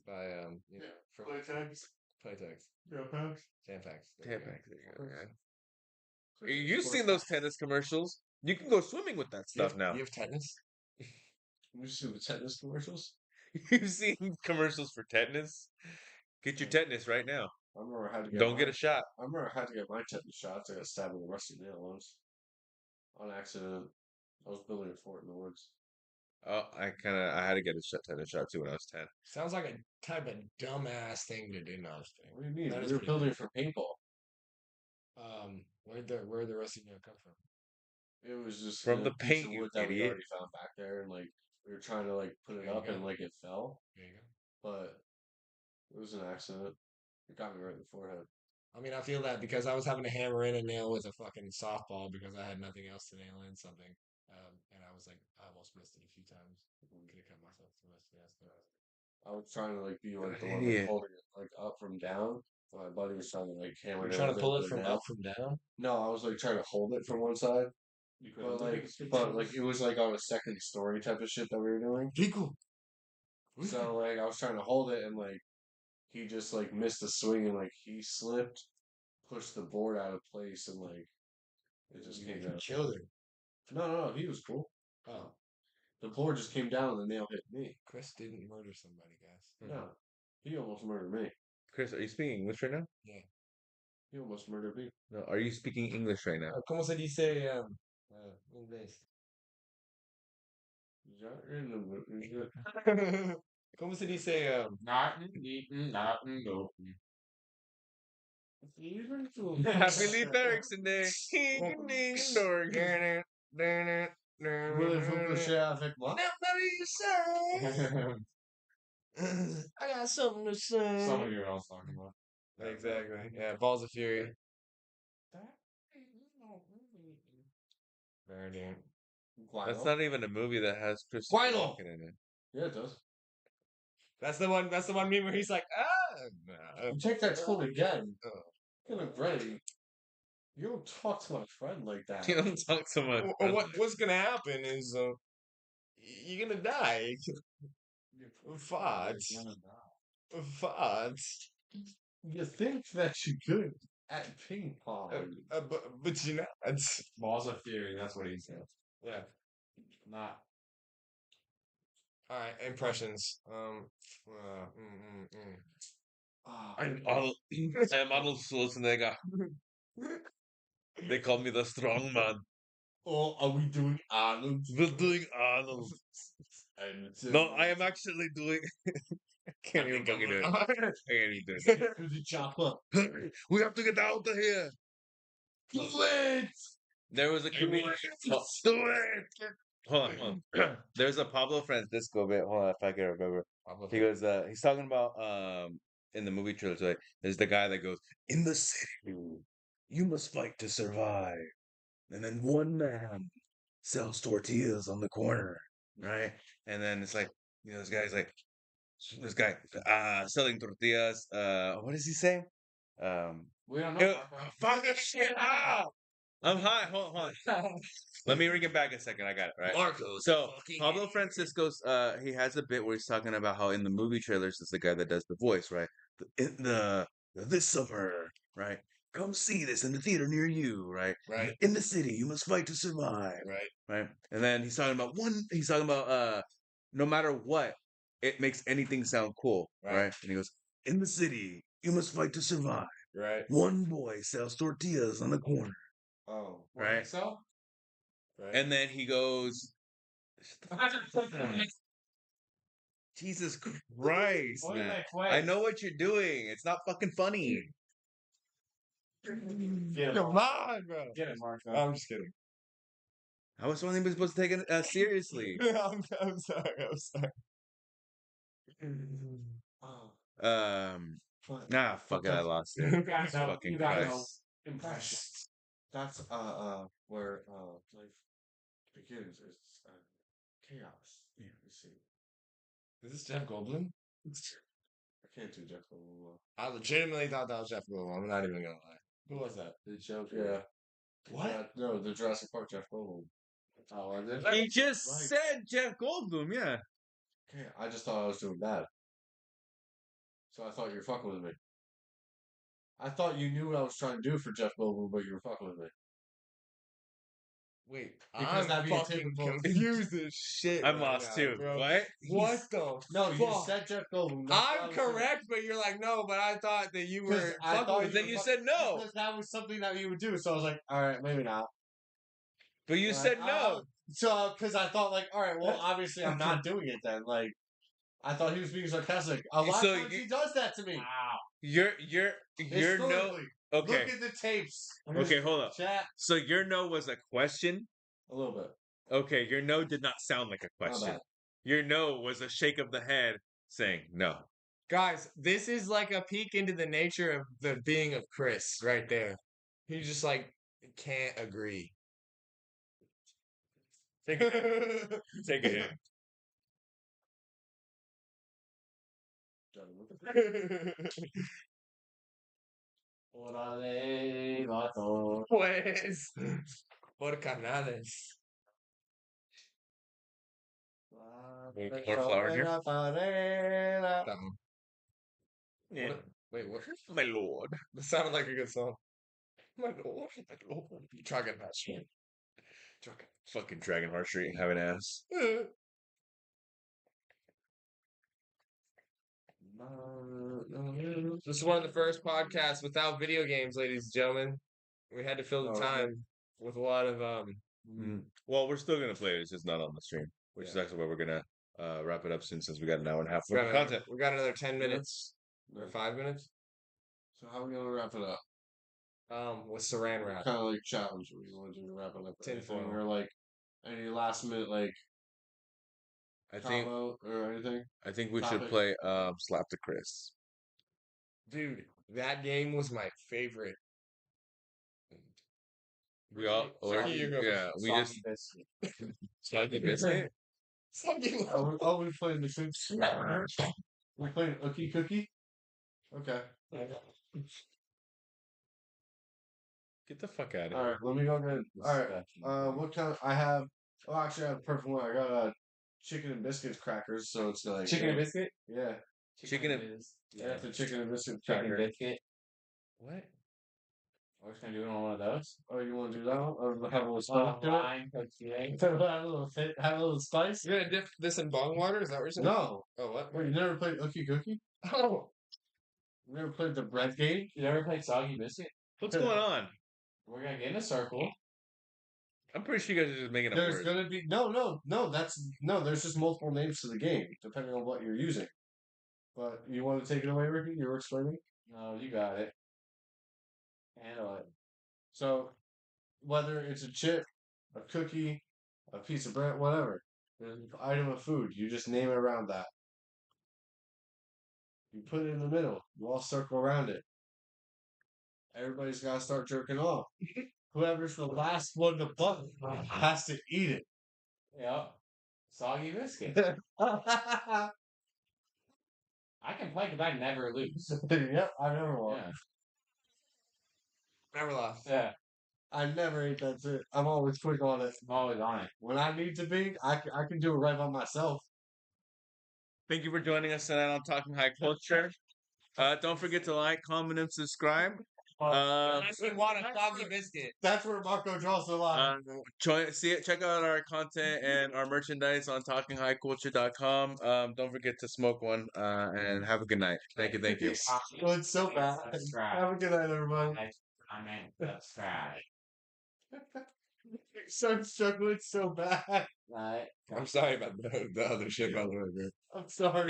by you know, from Playtex. Playtex. Yeah, Pax. Tampax. There you go. Tampax, there you go, yeah. You've seen those tennis commercials. You can go swimming with that You stuff have, now. You have tetanus? You see the tetanus commercials? You've seen commercials for tetanus. Get your tetanus right now. I remember I had to get Don't get mine. a shot. I remember I had to get my tetanus shots. I got stabbed with a rusty nail once. On accident. I was building a fort in the woods. Oh, I had to get a tetanus shot too when I was 10. Sounds like a type of dumbass thing to do. No, I'm just kidding. What do you mean? That We is were pretty building it for paintball. where'd the rest of you come from? It was just From a the piece paint, of you wood that we idiot. already found back there, and like we were trying to like put it There you up, and go. like it fell, There you go. but it was an accident. It got me right in the forehead. I mean, I feel that because I was having to hammer in a nail with a fucking softball because I had nothing else to nail in something. And I was like, I almost missed it a few times. Could have cut myself to the rest of the ass. I was trying to like be like the God, one like idiot. holding it like up from down. And my buddy was trying to like hammer You're it trying to with pull it with from a nail. up, from down? No, I was like trying to hold it from one side, You but like it was like on a second story type of shit that we were doing. Pico. So like I was trying to hold it, and like he just like missed the swing, and like he slipped, pushed the board out of place, and like it just came down. Killed her. No, he was cool. Oh, The board just came down, and the nail hit me. Chris didn't murder somebody, guys. No, he almost murdered me. Chris, are you speaking English right now? He almost murdered me. No, are you speaking English right now? ¿Cómo se dice inglés? ¿Cómo se dice Not eaten, not no. Happy Lee Erickson Day. Voulez-vous coucher avec moi? I got something to say. Some of you are all talking about. Exactly. Yeah, Balls of Fury. That's not even a movie that has Chris Quino. Walken in it. Yeah, it does. That's the one meme where he's like, You take that tone again. Oh. You're gonna Brady. You don't talk to my friend like that. You don't talk so much. What's gonna happen is you're gonna die. Farts. You think that you're good at ping pong. But you're not. Balls of Fury, that's what he said. Yeah. Not. All right, impressions. I'm Arnold Schwarzenegger. They call me the strong man. Oh, are we doing Arnold? We're doing Arnold. No, I am actually doing. I can't even fucking do it. I can't even do it. To the chopper. We have to get out of here. Do it! There was a comedian. Do it. Hold on. There's a Pablo Francisco bit. Hold on, if I can remember. He goes. He's talking about in the movie trilogy. There's the guy that goes, "In the city, you must fight to survive." And then one man sells tortillas on the corner, right? And then it's like, this guy's like, this guy selling tortillas. What does he say? We don't know. Fuck this shit up. I'm high. Hold on. Let me ring it back a second. I got it right. Marcos. So Pablo Francisco's he has a bit where he's talking about how in the movie trailers it's the guy that does the voice, right? In the this summer, right? Come see this in the theater near you, right? Right. In the city, you must fight to survive, right? And then he's talking about no matter what, it makes anything sound cool, right? And he goes, in the city, you must fight to survive. Right. One boy sells tortillas on the corner. Oh. Right. So? Right. And then he goes, Jesus Christ, man. I know what you're doing. It's not fucking funny. Get Come on, bro. Get it, Mark. I'm just kidding. I was only supposed to take it seriously. I'm sorry. Fuck it, I lost it. You guys know. Fucking You guys know. Christ. Impressions. That's where life begins. It's chaos. Yeah, you see. Is this Jeff Goldblum? I can't do Jeff Goldblum well. I legitimately thought that was Jeff Goldblum. I'm not even gonna lie. Who was that? The joke, yeah. What? No, the Jurassic Park Jeff Goldblum. Oh, was it? He just Right. said Jeff Goldblum, yeah. Okay, I just thought I was doing bad. So I thought you were fucking with me. I thought you knew what I was trying to do for Jeff Goldblum, but you were fucking with me. Wait, Because I'm that'd be a fucking typical- confused as shit. I'm right lost now, too. bro. What? What the No, you fuck? said Jeff Goldblum. That's what I I'm was doing. correct, but you're like, no, but I thought that you were 'Cause I fucking thought with Then me. you said no. Because that was something that you would do. So I was like, all right, maybe not. But you said no. So, because I thought, like, all right, well, obviously I'm not doing it then. Like, I thought he was being sarcastic. A lot So of times you- he does that to me. Wow. You're no. Historically. Okay. Look at the tapes. Okay, hold up. Chat. So your no was a question. A little bit. Okay, your no did not sound like a My question. bad. Your no was a shake of the head saying no. Guys, this is like a peek into the nature of the being of Chris right there. He just like can't agree. Take a hit. Take a hit. Órale, vato. Pues, por canales. More flour in here? That one. Yeah. What- Wait, what? My lord. That sounded like a good song. My lord, my lord. Dragon Match. Dragon. Fucking Dragon Heart Street have an ass. This is one of the first podcasts without video games, ladies and gentlemen. We had to fill the Oh, okay. time with a lot of Well, we're still gonna play it. It's just not on the stream, which is Yeah. actually where we're gonna wrap it up soon, since we got an hour and a half we worth got of content. we got another 10 minutes or 5 minutes. So how are we gonna wrap it up? With saran wrap. Kind of like challenge. We want to do to wrap it up. Tinfoil. Anything, or like any last minute like I think combo or anything. we should Topic. play Slap the Chris. Dude, that game was my favorite. We all Sorry, you go. yeah, we Soggy just biscuit. Soggy biscuit. Fucking Oh, we playing the food. We playing Ookie Cookie. Okay. Get the fuck out of All here. right. Let me go get. All right. What kind? I have. Oh, actually, I have a perfect one. I got chicken and biscuits crackers. So it's like Chicken and biscuit? Yeah. Chicken and- is- Yeah, it's a chicken and biscuit Chicken cracker. biscuit. What? We're just gonna do it on one of those. Oh, you want to do that one? Or have a little Oh, spice to it? lime, cookie. Have a little fit. Have a little spice. You're gonna dip this in bong water? Is that what you're saying? No. Oh, what? Wait, you never played Ookie Cookie? Oh. You never played the bread game? You never played soggy biscuit? What's going on? We're gonna get in a circle. I'm pretty sure you guys are just making up There's words. gonna be no. There's just multiple names to the game depending on what you're using. But you want to take it away, Ricky? You were explaining. No, you got it. Handle it. So, whether it's a chip, a cookie, a piece of bread, whatever, there's an item of food. You just name it around that. You put it in the middle. You all circle around it. Everybody's got to start jerking off. Whoever's the last one to butt has to eat it. Yep. Soggy biscuit. Yep, I can play because I never lose. I never won. Yeah. Never lost. Yeah. I never ate that shit. I'm always quick on it. I'm always on it. When I need to be, I can do it right by myself. Thank you for joining us tonight on Talking High Culture. Don't forget to like, comment, and subscribe. Unless you want a soggy biscuit. That's where Marco draws the line. Check out our content and our merchandise on talkinghighculture.com. Don't forget to smoke one and have a good night. Thank you. Oh, it's so bad. Subscribe. Have a good night, everybody. Comment, subscribe. So struggling so bad. Right. I'm sorry about the other shit, by the way, bro. I'm sorry.